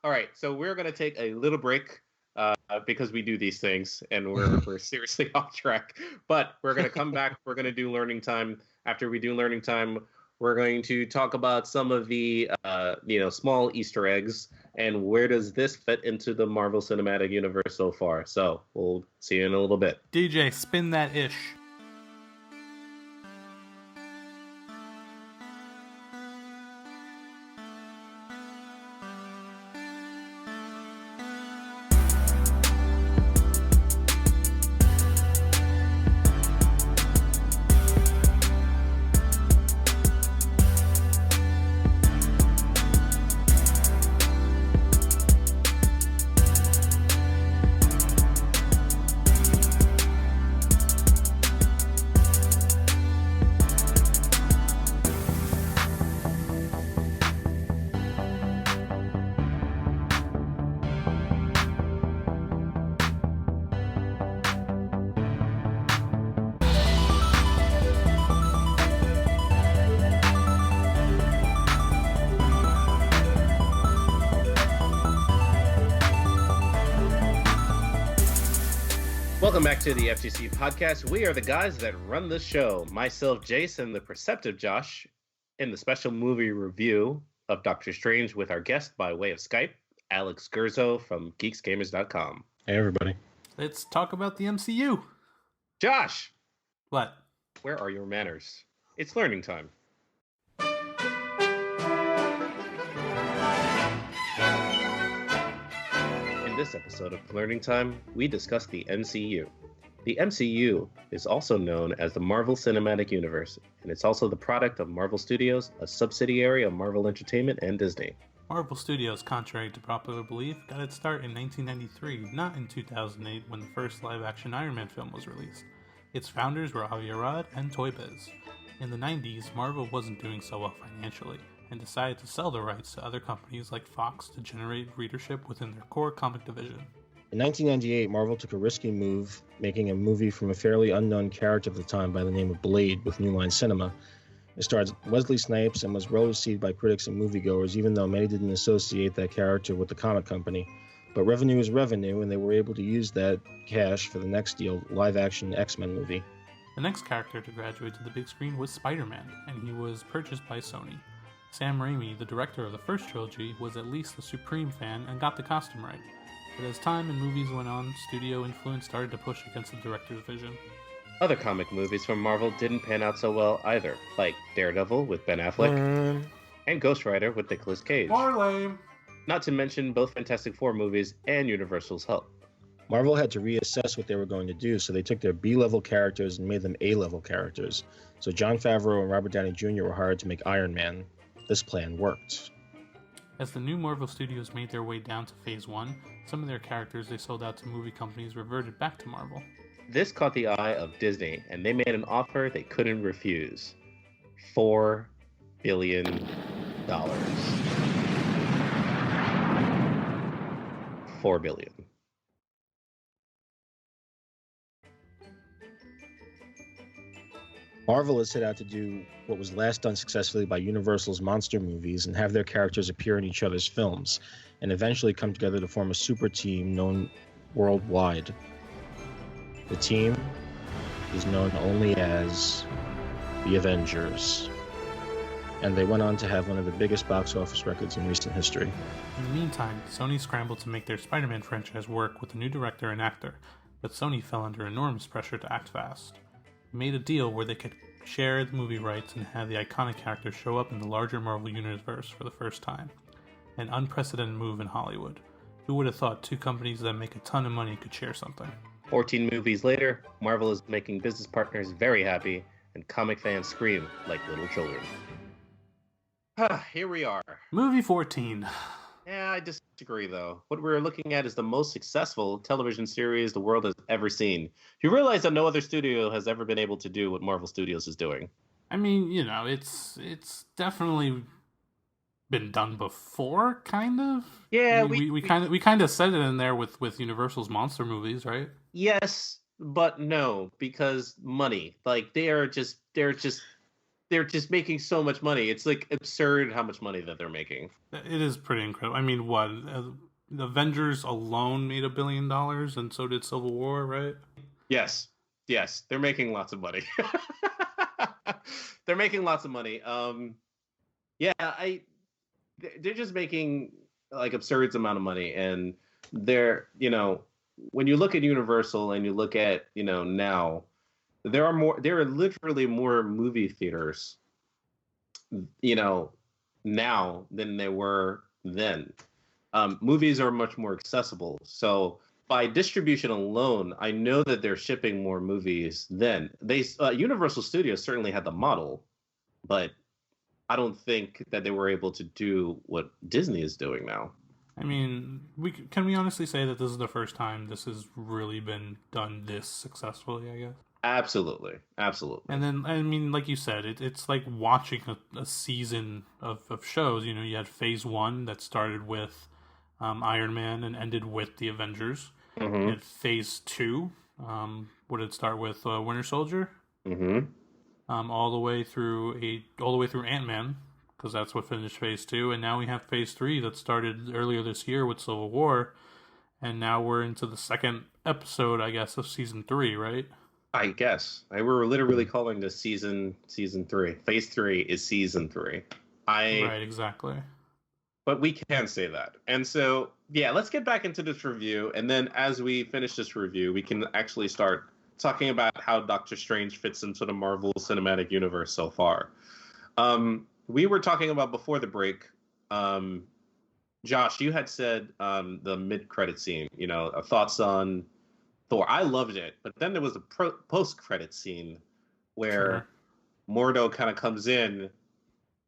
[SPEAKER 1] All right, so we're going to take a little break because we do these things and we're seriously off track. But we're going to come back. We're going to do learning time. After we do learning time, we're going to talk about some of the small Easter eggs and where does this fit into the Marvel Cinematic Universe so far. So we'll see you in a little bit.
[SPEAKER 2] DJ, spin that ish.
[SPEAKER 1] Welcome back to the FGC podcast. We are the guys that run the show. Myself, Jason, the perceptive Josh, in the special movie review of Doctor Strange with our guest by way of Skype, Alex Gurzo from geeksgamers.com.
[SPEAKER 3] Hey, everybody.
[SPEAKER 2] Let's talk about the MCU.
[SPEAKER 1] Josh!
[SPEAKER 2] What?
[SPEAKER 1] Where are your manners? It's learning time. In this episode of Learning Time, we discuss the MCU. The MCU is also known as the Marvel Cinematic Universe, and it's also the product of Marvel Studios, a subsidiary of Marvel Entertainment and Disney.
[SPEAKER 2] Marvel Studios, contrary to popular belief, got its start in 1993, not in 2008 when the first live-action Iron Man film was released. Its founders were Avi Arad and Toy Biz. In the 90s, Marvel wasn't doing so well financially, and decided to sell the rights to other companies like Fox to generate readership within their core comic division.
[SPEAKER 3] In 1998, Marvel took a risky move, making a movie from a fairly unknown character at the time by the name of Blade with New Line Cinema. It starred Wesley Snipes and was well received by critics and moviegoers, even though many didn't associate that character with the comic company. But revenue is revenue, and they were able to use that cash for the next deal, live-action X-Men movie.
[SPEAKER 2] The next character to graduate to the big screen was Spider-Man, and he was purchased by Sony. Sam Raimi, the director of the first trilogy, was at least a supreme fan and got the costume right. But as time and movies went on, studio influence started to push against the director's vision.
[SPEAKER 1] Other comic movies from Marvel didn't pan out so well either, like Daredevil with Ben Affleck and Ghost Rider with Nicolas Cage.
[SPEAKER 2] More lame.
[SPEAKER 1] Not to mention both Fantastic Four movies and Universal's Hulk.
[SPEAKER 3] Marvel had to reassess what they were going to do, so they took their B-level characters and made them A-level characters. So Jon Favreau and Robert Downey Jr. were hired to make Iron Man. This plan worked.
[SPEAKER 2] As the new Marvel Studios made their way down to Phase 1, some of their characters they sold out to movie companies reverted back to Marvel.
[SPEAKER 1] This caught the eye of Disney, and they made an offer they couldn't refuse. $4 billion. $4 billion.
[SPEAKER 3] Marvel has set out to do what was last done successfully by Universal's monster movies and have their characters appear in each other's films, and eventually come together to form a super team known worldwide. The team is known only as the Avengers, and they went on to have one of the biggest box office records in recent history.
[SPEAKER 2] In the meantime, Sony scrambled to make their Spider-Man franchise work with a new director and actor, but Sony fell under enormous pressure to act fast. They made a deal where they could share the movie rights and have the iconic characters show up in the larger Marvel Universe for the first time. An unprecedented move in Hollywood. Who would have thought two companies that make a ton of money could share something?
[SPEAKER 1] 14 movies later, Marvel is making business partners very happy, and comic fans scream like little children. Here we are.
[SPEAKER 2] Movie 14.
[SPEAKER 1] Yeah, I disagree, though. What we're looking at is the most successful television series the world has ever seen. You realize that no other studio has ever been able to do what Marvel Studios is doing.
[SPEAKER 2] I mean, it's definitely been done before, kind of.
[SPEAKER 1] Yeah,
[SPEAKER 2] I mean, we kind of said it in there with Universal's monster movies, right?
[SPEAKER 1] Yes, but no, because money. Like they're just making so much money. It's like absurd how much money that they're making.
[SPEAKER 2] It is pretty incredible. I mean, what the Avengers alone made $1 billion, and so did Civil War, right?
[SPEAKER 1] Yes, they're making lots of money. They're making lots of money. They're just making like absurd amount of money, and they're when you look at Universal and you look at now, there are literally more movie theaters now than there were then. Movies are much more accessible, so by distribution alone, I know that they're shipping more movies then. Universal Studios certainly had the model, but I don't think that they were able to do what Disney is doing now.
[SPEAKER 2] I mean, can we honestly say that this is the first time this has really been done this successfully, I guess?
[SPEAKER 1] Absolutely.
[SPEAKER 2] And then, I mean, like you said, it's like watching a season of shows. You had Phase 1 that started with Iron Man and ended with the Avengers.
[SPEAKER 1] Mm-hmm.
[SPEAKER 2] You had Phase 2. What did it start with? Winter Soldier?
[SPEAKER 1] Mm-hmm.
[SPEAKER 2] All the way through Ant-Man, because that's what finished Phase 2, and now we have Phase 3 that started earlier this year with Civil War, and now we're into the second episode, I guess, of Season 3, right?
[SPEAKER 1] I guess. We were literally calling this Season 3. Phase 3 is Season 3.
[SPEAKER 2] Right, exactly.
[SPEAKER 1] But we can say that. And so, yeah, let's get back into this review, and then as we finish this review, we can actually start talking about how Doctor Strange fits into the Marvel Cinematic Universe so far. We were talking about before the break. Josh, you had said the mid-credit scene. Thoughts on Thor? I loved it, but then there was a post-credit scene where Mordo kind of comes in.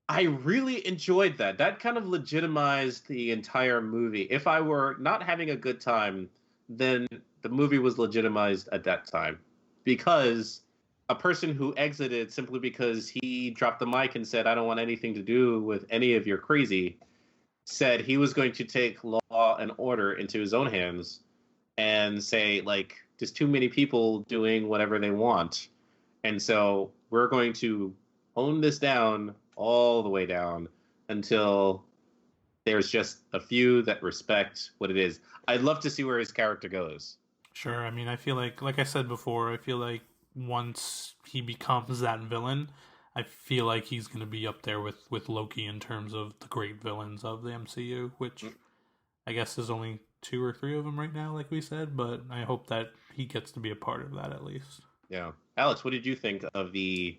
[SPEAKER 1] I really enjoyed that. That kind of legitimized the entire movie. If I were not having a good time, then the movie was legitimized at that time, because a person who exited simply because he dropped the mic and said, "I don't want anything to do with any of your crazy," said he was going to take law and order into his own hands and say, like, there's too many people doing whatever they want. And so we're going to hone this down all the way down until there's just a few that respect what it is. I'd love to see where his character goes.
[SPEAKER 2] Sure. I mean, I feel like I said before, I feel like once he becomes that villain, I feel like he's going to be up there with Loki in terms of the great villains of the MCU, which I guess there's only 2 or 3 of them right now, like we said, but I hope that he gets to be a part of that at least.
[SPEAKER 1] Yeah. Alex, what did you think of the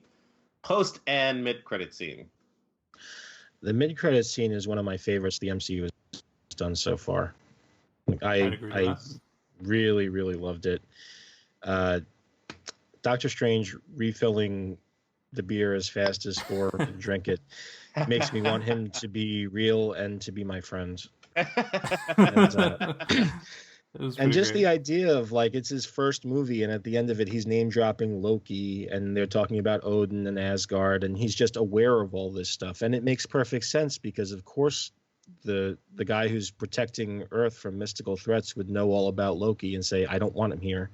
[SPEAKER 1] post and mid-credit scene?
[SPEAKER 3] The mid-credit scene is one of my favorites the MCU has done so far. I really, really loved it. Doctor Strange refilling the beer as fast as Thor can drink it makes me want him to be real and to be my friend. And just
[SPEAKER 2] great.
[SPEAKER 3] The idea of, like, it's his first movie, and at the end of it, he's name dropping Loki, and they're talking about Odin and Asgard, and he's just aware of all this stuff. And it makes perfect sense because, of course, the guy who's protecting Earth from mystical threats would know all about Loki and say, "I don't want him here.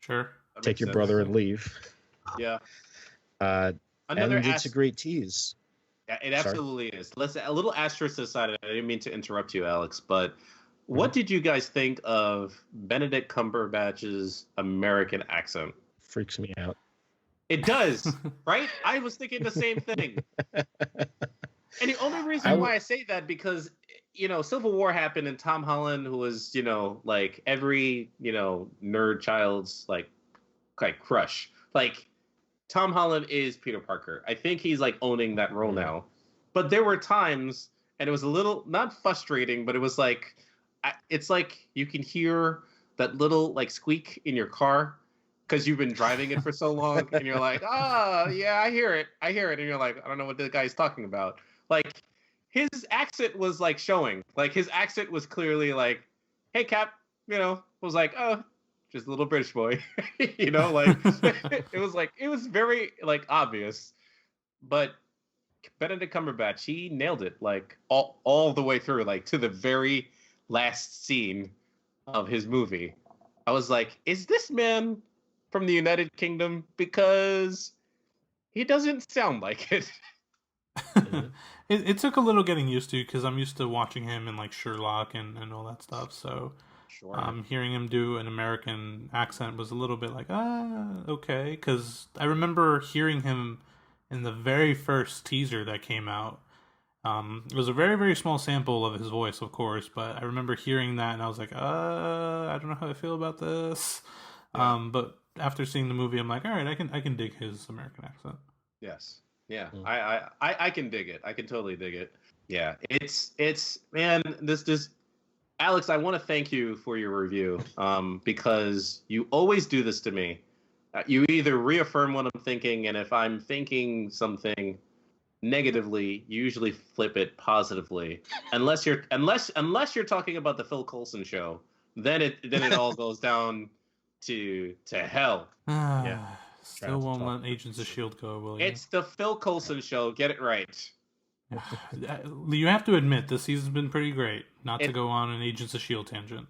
[SPEAKER 2] Sure.
[SPEAKER 3] Take your brother and leave."
[SPEAKER 1] Yeah.
[SPEAKER 3] And it's a great tease.
[SPEAKER 1] Yeah, it absolutely is. Let's a little asterisk aside. I didn't mean to interrupt you, Alex, but what did you guys think of Benedict Cumberbatch's American accent?
[SPEAKER 3] Freaks me out.
[SPEAKER 1] It does, right? I was thinking the same thing. And the only reason why I say that, because, Civil War happened and Tom Holland, who was, like every, nerd child's like crush. Like, Tom Holland is Peter Parker. I think he's like owning that role now. But there were times, and it was a little not frustrating, but it was like, it's like you can hear that little like squeak in your car because you've been driving it for so long, and you're like, yeah, I hear it, and you're like, I don't know what the guy's talking about. Like his accent was like showing, like his accent was clearly like, hey Cap, was like, oh, just a little British boy, like it was very like obvious, but Benedict Cumberbatch, he nailed it like all the way through, like to the very last scene of his movie. I was like, is this man from the United Kingdom? Because he doesn't sound like it.
[SPEAKER 2] It took a little getting used to, because I'm used to watching him in like Sherlock and all that stuff. So sure. Hearing him do an American accent was a little bit like, okay. Because I remember hearing him in the very first teaser that came out. It was a very, very small sample of his voice, of course, but I remember hearing that and I was like, I don't know how I feel about this. Yeah. But after seeing the movie, I'm like, all right, I can dig his American accent.
[SPEAKER 1] Yes. Yeah. I can dig it. I can totally dig it. Yeah. It's man, this Alex, I want to thank you for your review. Because you always do this to me. You either reaffirm what I'm thinking, and if I'm thinking something negatively, you usually flip it positively. Unless you're talking about the Phil Coulson show, then it all goes down to hell.
[SPEAKER 2] Yeah. Still won't let Agents of S.H.I.E.L.D. go, will you?
[SPEAKER 1] It's the Phil Coulson show. Get it right.
[SPEAKER 2] You have to admit, this season's been pretty great. Not to go on an Agents of S.H.I.E.L.D. tangent.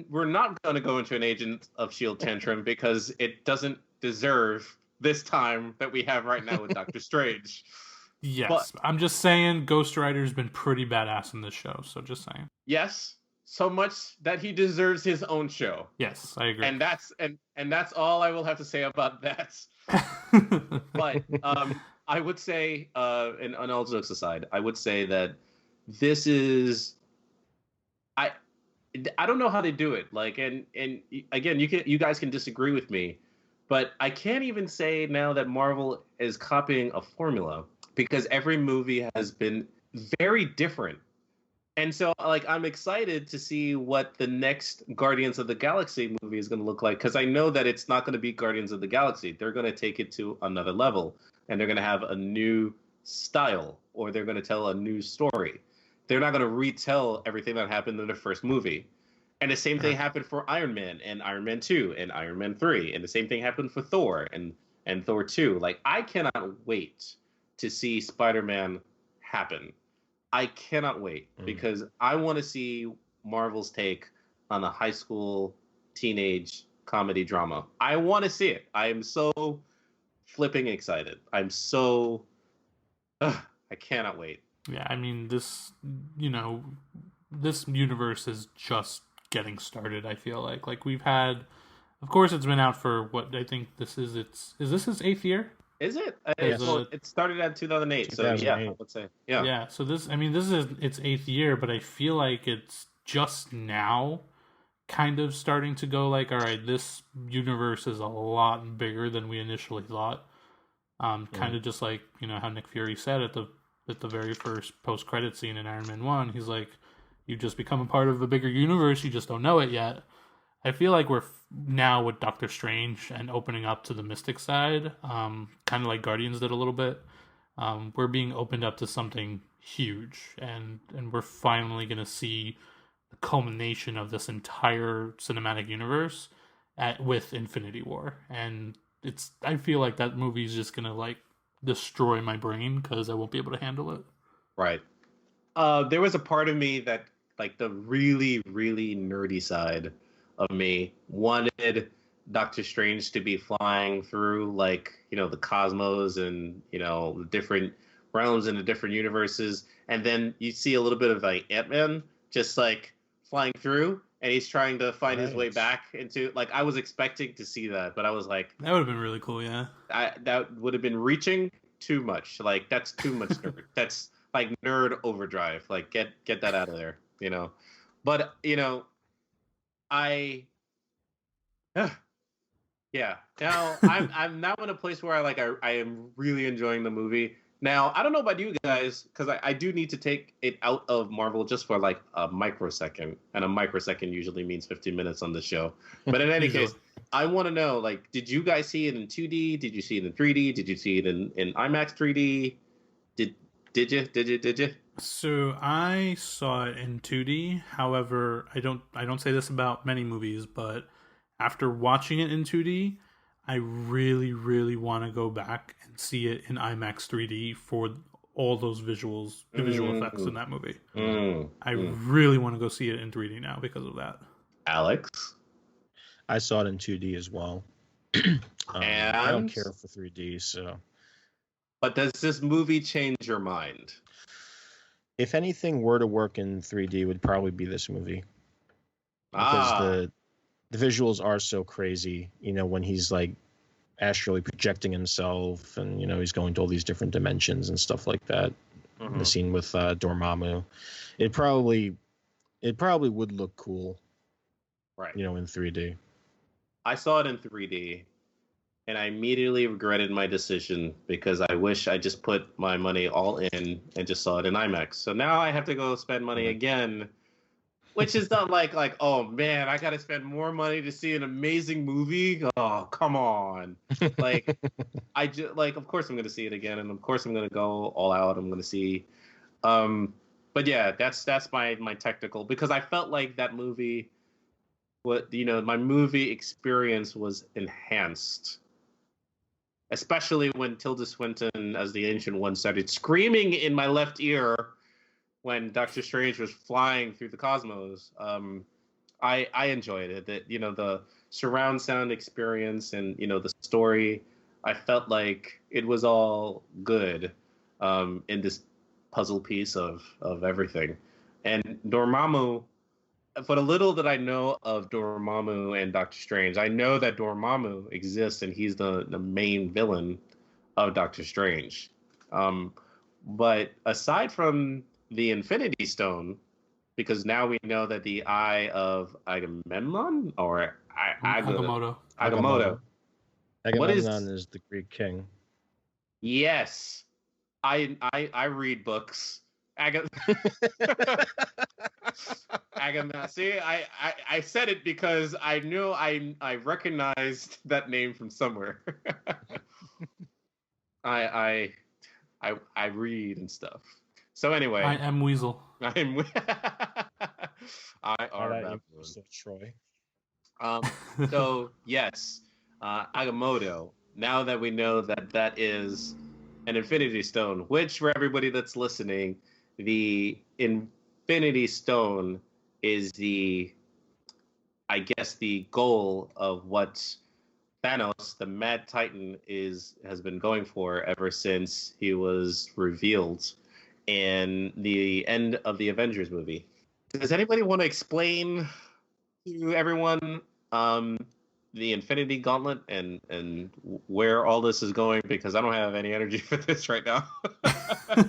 [SPEAKER 1] We're not going to go into an Agents of S.H.I.E.L.D. tantrum because it doesn't deserve this time that we have right now with Doctor Strange.
[SPEAKER 2] Yes, but I'm just saying Ghost Rider's been pretty badass in this show, so just saying.
[SPEAKER 1] Yes, so much that he deserves his own show.
[SPEAKER 2] Yes, I agree.
[SPEAKER 1] And that's all I will have to say about that. But I would say, and on all jokes aside, I would say that this is, I don't know how they do it. Like, and again, you guys can disagree with me, but I can't even say now that Marvel is copying a formula, because every movie has been very different. And so, like, I'm excited to see what the next Guardians of the Galaxy movie is going to look like, because I know that it's not going to be Guardians of the Galaxy. They're going to take it to another level, and they're going to have a new style, or they're going to tell a new story. They're not going to retell everything that happened in the first movie. And the same thing happened for Iron Man and Iron Man 2 and Iron Man 3. And the same thing happened for Thor and Thor 2. Like, I cannot wait to see Spider-Man happen. I cannot wait, because I want to see Marvel's take on a high school teenage comedy drama. I want to see it. I am so flipping excited. I cannot wait.
[SPEAKER 2] Yeah, I mean, this universe is just getting started, I feel like we've had, of course, it's been out for what I think this is its 8th year?
[SPEAKER 1] Is it? It started at 2008, so yeah, I would say. Yeah.
[SPEAKER 2] Yeah, so this is its 8th year, but I feel like it's just now kind of starting to go like, all right, this universe is a lot bigger than we initially thought. Kind of just like, how Nick Fury said at the very first post-credit scene in Iron Man 1, he's like, you just become a part of a bigger universe, you just don't know it yet. I feel like we're now with Doctor Strange and opening up to the mystic side, kind of like Guardians did a little bit. We're being opened up to something huge, and we're finally going to see the culmination of this entire cinematic universe with Infinity War. And I feel like that movie is just going to like destroy my brain because I won't be able to handle it.
[SPEAKER 1] Right. There was a part of me that, like, the really, really nerdy side of me wanted Doctor Strange to be flying through, like, the cosmos and, the different realms and the different universes. And then you see a little bit of, like, Ant-Man just, like, flying through, and he's trying to find his way back into, like, I was expecting to see that, but I was like,
[SPEAKER 2] that would have been really cool, yeah.
[SPEAKER 1] That would have been reaching too much. Like, that's too much nerd. That's, like, nerd overdrive. Like, get that out of there, But, Yeah. Now I'm now in a place where I am really enjoying the movie. Now I don't know about you guys because I do need to take it out of Marvel just for like a microsecond, and a microsecond usually means 15 minutes on the show. But in any case, I want to know, like, did you guys see it in 2D? Did you see it in 3D? Did you see it in IMAX 3D? Did you?
[SPEAKER 2] So I saw it in 2D. However, I don't say this about many movies, but after watching it in 2D, I really, really want to go back and see it in IMAX 3D for all those visuals, the visual effects in that movie. I really want to go see it in 3D now because of that.
[SPEAKER 1] Alex?
[SPEAKER 3] I saw it in 2D as well. I don't care for 3D, so.
[SPEAKER 1] But does this movie change your mind?
[SPEAKER 3] If anything were to work in 3D, it would probably be this movie. Because the visuals are so crazy, when he's like astrally projecting himself and, he's going to all these different dimensions and stuff like that. The scene with Dormammu. It probably would look cool.
[SPEAKER 1] Right.
[SPEAKER 3] In 3D.
[SPEAKER 1] I saw it in 3D. And I immediately regretted my decision because I wish I just put my money all in and just saw it in IMAX. So now I have to go spend money again, which is not like, oh man, I got to spend more money to see an amazing movie. Oh, come on. Like, of course I'm going to see it again. And of course I'm going to go all out. I'm going to see. But yeah, that's my technical, because I felt like that movie, my movie experience was enhanced. Especially when Tilda Swinton, as the Ancient One, started screaming in my left ear when Doctor Strange was flying through the cosmos. I enjoyed it. That the surround sound experience and the story. I felt like it was all good in this puzzle piece of everything. And Dormammu. For the little that I know of Dormammu and Doctor Strange, I know that Dormammu exists and he's the main villain of Doctor Strange. But aside from the Infinity Stone, because now we know that the Eye of Agamemnon or
[SPEAKER 2] Agamotto.
[SPEAKER 3] Agamemnon is the Greek king.
[SPEAKER 1] Yes, I read books. Agamemnon. See, I said it because I knew I recognized that name from somewhere. I read and stuff. So anyway,
[SPEAKER 2] I am Weasel.
[SPEAKER 1] I are
[SPEAKER 3] Troy.
[SPEAKER 1] So yes, Agamotto. Now that we know that is an Infinity Stone, which for everybody that's listening, the Infinity Stone is the goal of what Thanos, the Mad Titan, has been going for ever since he was revealed in the end of the Avengers movie. Does anybody want to explain to everyone the Infinity Gauntlet and where all this is going? Because I don't have any energy for this right now.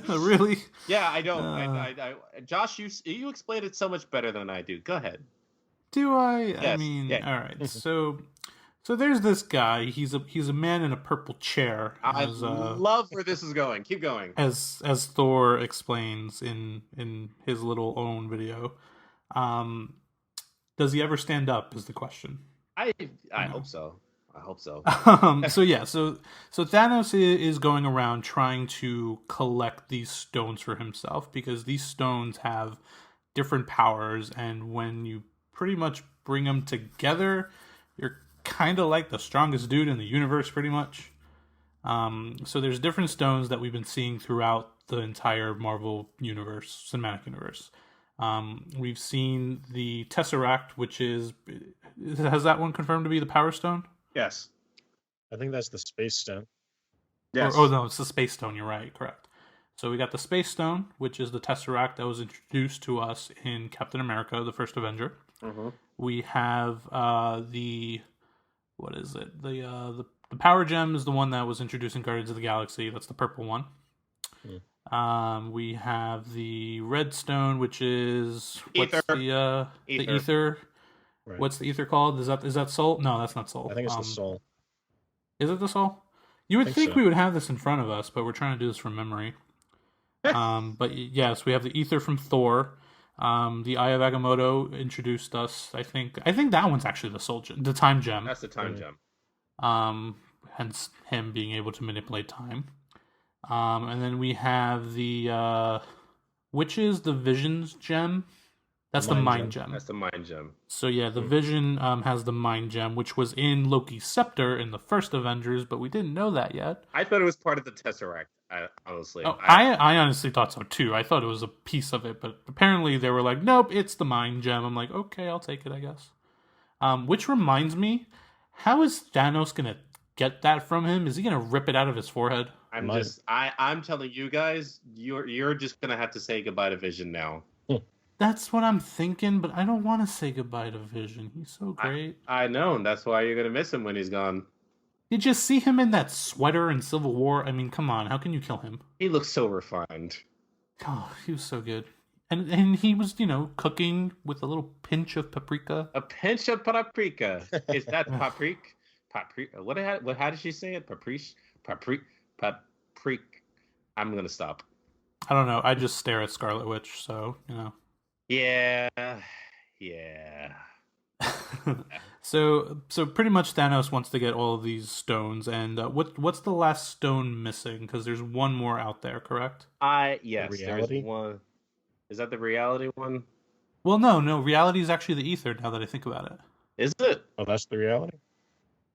[SPEAKER 2] Really?
[SPEAKER 1] Yeah, I don't. I Josh, you explained it so much better than I do. Go ahead.
[SPEAKER 2] Do I?
[SPEAKER 1] Yes.
[SPEAKER 2] I mean, yeah. All right. So there's this guy. He's a man in a purple chair.
[SPEAKER 1] I love where this is going. Keep going.
[SPEAKER 2] As Thor explains in his little own video. Does he ever stand up? Is the question.
[SPEAKER 1] I hope so. I hope so.
[SPEAKER 2] So Thanos is going around trying to collect these stones for himself, because these stones have different powers, and when you pretty much bring them together, you're kind of like the strongest dude in the universe, pretty much. So there's different stones that we've been seeing throughout the entire Marvel universe, cinematic universe. We've seen the Tesseract, which has that one confirmed to be the Power Stone?
[SPEAKER 1] Yes.
[SPEAKER 3] I think that's the Space Stone.
[SPEAKER 2] Yes. No, it's the Space Stone. You're right. Correct. So we got the Space Stone, which is the Tesseract that was introduced to us in Captain America, the First Avenger. Mm-hmm. We have the Power Gem is the one that was introduced in Guardians of the Galaxy. That's the purple one. Mm. We have the Red Stone, which is
[SPEAKER 1] Ether.
[SPEAKER 2] The Ether. Right. What's the Ether called? Is that Soul? No, that's not Soul.
[SPEAKER 3] I think it's the Soul.
[SPEAKER 2] Is it the soul? You would think
[SPEAKER 3] so.
[SPEAKER 2] we would have this in front of us, but we're trying to do this from memory. But yes, we have the ether from Thor. The Eye of Agamotto introduced us. I think that one's actually the soul gem, the time gem.
[SPEAKER 1] That's the time gem.
[SPEAKER 2] Hence him being able to manipulate time. And then we have the which is the Vision's gem. That's the mind gem.
[SPEAKER 1] That's the mind gem.
[SPEAKER 2] So yeah, the Vision has the mind gem, which was in Loki's scepter in the first Avengers, but we didn't know that yet.
[SPEAKER 1] I thought it was part of the Tesseract. Honestly,
[SPEAKER 2] I honestly thought so too. I thought it was a piece of it, but apparently they were like, "Nope, it's the mind gem." I'm like, "Okay, I'll take it, I guess." Which reminds me, how is Thanos gonna get that from him? Is he gonna rip it out of his forehead?
[SPEAKER 1] I'm telling you guys, you're just gonna have to say goodbye to Vision now.
[SPEAKER 2] That's what I'm thinking, but I don't want to say goodbye to Vision. He's so great.
[SPEAKER 1] I know, and that's why you're gonna miss him when he's gone.
[SPEAKER 2] Did you see him in that sweater in Civil War? I mean, come on, how can you kill him?
[SPEAKER 1] He looks so refined.
[SPEAKER 2] Oh, he was so good. And he was, cooking with a little pinch of paprika.
[SPEAKER 1] A pinch of paprika. Is that paprika? Paprika. How did she say it? Paprika. I'm gonna stop.
[SPEAKER 2] I don't know. I just stare at Scarlet Witch, so
[SPEAKER 1] Yeah.
[SPEAKER 2] So pretty much Thanos wants to get all of these stones, and what's the last stone missing? Because there's one more out there, correct?
[SPEAKER 1] Yes. There's one. Is that the reality one?
[SPEAKER 2] Well, no. Reality is actually the ether. Now that I think about it,
[SPEAKER 1] is it?
[SPEAKER 3] Oh, that's the reality.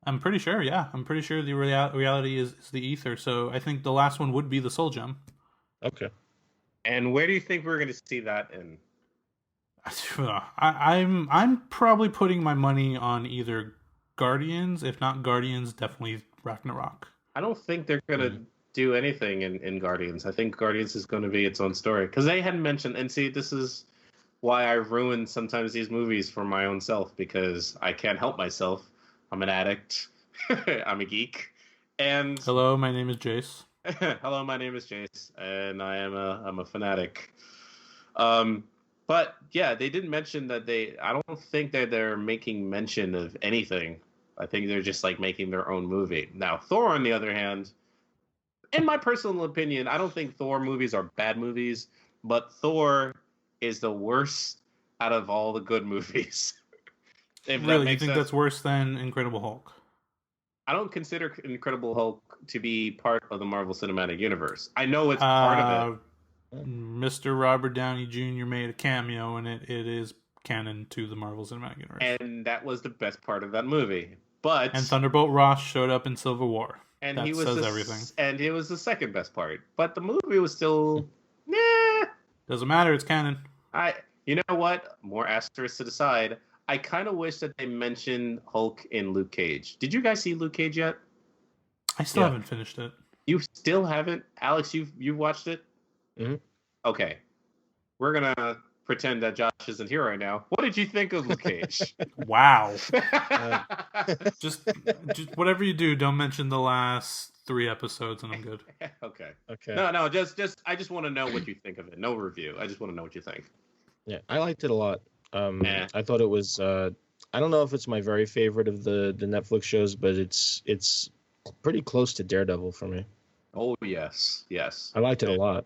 [SPEAKER 2] I'm pretty sure. Yeah, I'm pretty sure the reality is the ether. So I think the last one would be the soul gem.
[SPEAKER 3] Okay.
[SPEAKER 1] And where do you think we're going to see that in?
[SPEAKER 2] I'm probably putting my money on either Guardians. If not Guardians, definitely Ragnarok.
[SPEAKER 1] I don't think they're going to do anything in Guardians. I think Guardians is going to be its own story. Because they hadn't mentioned... And see, this is why I ruin sometimes these movies for my own self. Because I can't help myself. I'm an addict. I'm a geek. And...
[SPEAKER 2] Hello, my name is Jace.
[SPEAKER 1] Hello, my name is Jace. And I'm a fanatic. But yeah, they didn't mention that I don't think that they're making mention of anything. I think they're just like making their own movie. Now, Thor, on the other hand, in my personal opinion, I don't think Thor movies are bad movies, but Thor is the worst out of all the good movies.
[SPEAKER 2] Really, you think that's worse than Incredible Hulk?
[SPEAKER 1] I don't consider Incredible Hulk to be part of the Marvel Cinematic Universe. I know it's part of it.
[SPEAKER 2] Mr. Robert Downey Jr. made a cameo in it. It is canon to the Marvel Cinematic Universe.
[SPEAKER 1] And that was the best part of that movie. And
[SPEAKER 2] Thunderbolt Ross showed up in Civil War.
[SPEAKER 1] And
[SPEAKER 2] that says everything.
[SPEAKER 1] And it was the second best part. But the movie was still... Nah.
[SPEAKER 2] Doesn't matter, it's canon.
[SPEAKER 1] You know what? More asterisks to the side. I kind of wish that they mentioned Hulk in Luke Cage. Did you guys see Luke Cage yet?
[SPEAKER 2] I still haven't finished it.
[SPEAKER 1] You still haven't? Alex, you've watched it?
[SPEAKER 3] Mm-hmm.
[SPEAKER 1] Okay. We're going to pretend that Josh isn't here right now. What did you think of Luke Cage?
[SPEAKER 2] Wow. Just whatever you do, don't mention the last 3 episodes and I'm good.
[SPEAKER 1] Okay. No, just I just want to know what you think of it. No review. I just want to know what you think.
[SPEAKER 3] Yeah, I liked it a lot. I thought it was I don't know if it's my very favorite of the Netflix shows, but it's pretty close to Daredevil for me.
[SPEAKER 1] Oh, yes.
[SPEAKER 3] I liked it a lot.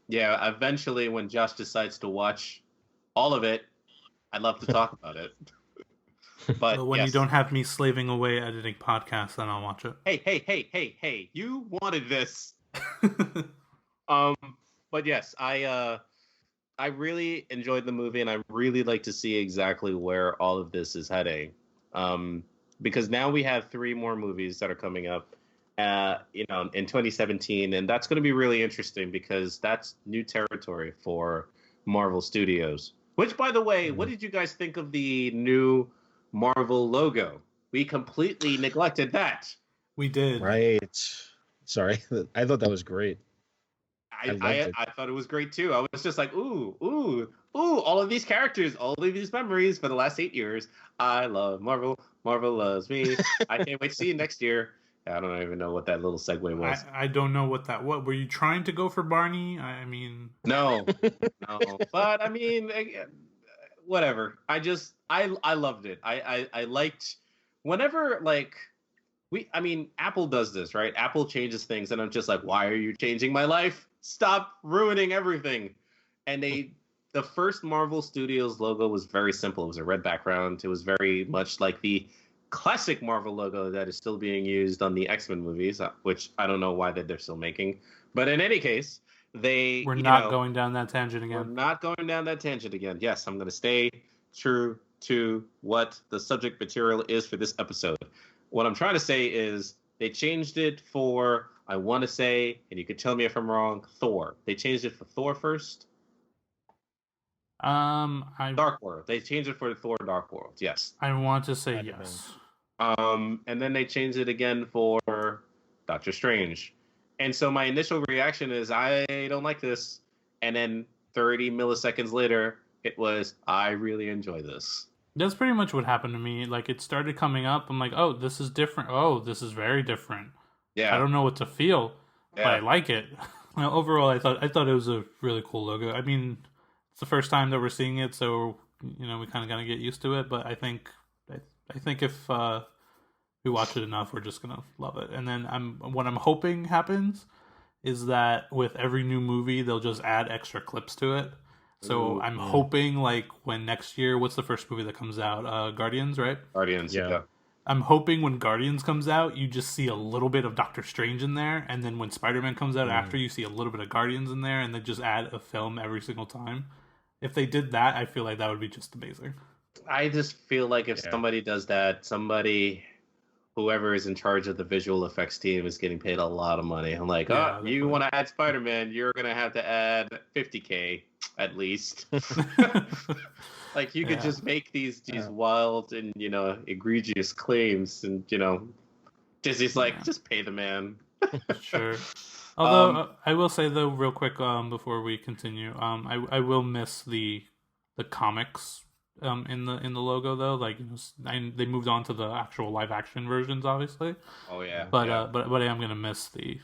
[SPEAKER 1] Yeah, eventually when Josh decides to watch all of it, I'd love to talk about it. But
[SPEAKER 2] when you don't have me slaving away editing podcasts, then I'll watch it.
[SPEAKER 1] Hey, you wanted this. But yes, I really enjoyed the movie, and I really like to see exactly where all of this is heading. Because now we have 3 more movies that are coming up. In 2017, and that's going to be really interesting because that's new territory for Marvel Studios. Which, by the way, what did you guys think of the new Marvel logo? We completely neglected that.
[SPEAKER 2] We did.
[SPEAKER 3] Right. Sorry, I thought that was great.
[SPEAKER 1] I thought it was great too. I was just like, ooh, all of these characters, all of these memories for the last 8 years. I love Marvel. Marvel loves me. I can't wait to see you next year. I don't even know what that little segue was.
[SPEAKER 2] I don't know what were you trying to go for Barney? I mean...
[SPEAKER 1] No. But, I mean, whatever. I loved it. I liked... Whenever, like, Apple does this, right? Apple changes things, and I'm just like, why are you changing my life? Stop ruining everything. And the first Marvel Studios logo was very simple. It was a red background. It was very much like the classic Marvel logo that is still being used on the X-Men movies, which I don't know why they're still making. But in any case,
[SPEAKER 2] we're not going down that tangent again.
[SPEAKER 1] We're not going down that tangent again. Yes, I'm going to stay true to what the subject material is for this episode. What I'm trying to say is they changed it for, I want to say, and you can tell me if I'm wrong, Thor. They changed it for Thor first. Dark World. They changed it for Thor Dark World. Yes.
[SPEAKER 2] I want to say yes.
[SPEAKER 1] And then they changed it again for Doctor Strange. And so my initial reaction is, I don't like this. And then 30 milliseconds later, it was, I really enjoy this.
[SPEAKER 2] That's pretty much what happened to me. Like, it started coming up. I'm like, oh, this is different. Oh, this is very different.
[SPEAKER 1] Yeah.
[SPEAKER 2] I don't know what to feel, but I like it. Overall, I thought it was a really cool logo. I mean, it's the first time that we're seeing it, so, we kind of got to get used to it. But I think if we watch it enough, we're just gonna love it. And then what I'm hoping happens is that with every new movie, they'll just add extra clips to it. So I'm hoping, like, when next year, what's the first movie that comes out? Guardians, right?
[SPEAKER 1] Guardians, yeah.
[SPEAKER 2] I'm hoping when Guardians comes out, you just see a little bit of Doctor Strange in there, and then when Spider-Man comes out after, you see a little bit of Guardians in there, and they just add a film every single time. If they did that, I feel like that would be just amazing.
[SPEAKER 1] I just feel like if somebody does that, whoever is in charge of the visual effects team is getting paid a lot of money. I'm like, you want to add Spider-Man, you're going to have to add $50K at least. Like, you could just make these wild and, egregious claims, and, Disney's like, just pay the man.
[SPEAKER 2] Sure. Although, I will say, though, real quick, before we continue, I will miss the comics in the logo, though. Like, they moved on to the actual live action versions, obviously.
[SPEAKER 1] Oh yeah.
[SPEAKER 2] But I am gonna miss the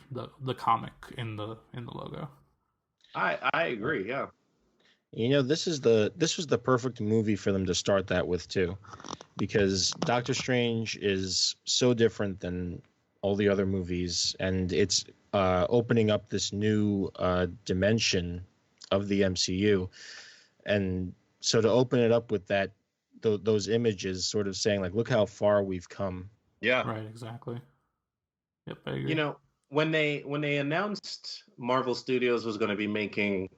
[SPEAKER 2] comic in the logo.
[SPEAKER 1] I agree. Yeah.
[SPEAKER 3] This was the perfect movie for them to start that with too, because Doctor Strange is so different than all the other movies, and it's opening up this new dimension of the MCU, and so to open it up with those images, sort of saying, like, look how far we've come.
[SPEAKER 1] Yeah.
[SPEAKER 2] Right. Exactly. Yep. I agree.
[SPEAKER 1] When they announced Marvel Studios was going to be making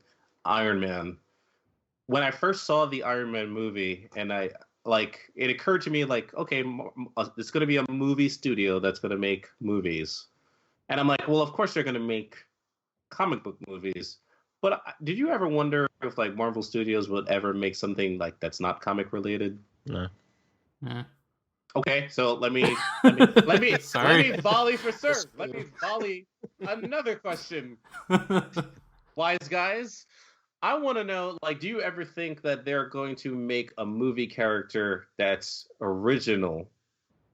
[SPEAKER 1] Iron Man, when I first saw the Iron Man movie, and it occurred to me, like, okay, it's going to be a movie studio that's going to make movies. And I'm like, well, of course they're going to make comic book movies. But did you ever wonder if, like, Marvel Studios would ever make something like that's not comic related?
[SPEAKER 3] No.
[SPEAKER 2] Yeah.
[SPEAKER 1] Okay, so let me volley for sir. Let me volley another question. Wise guys, I want to know, like, do you ever think that they're going to make a movie character that's original,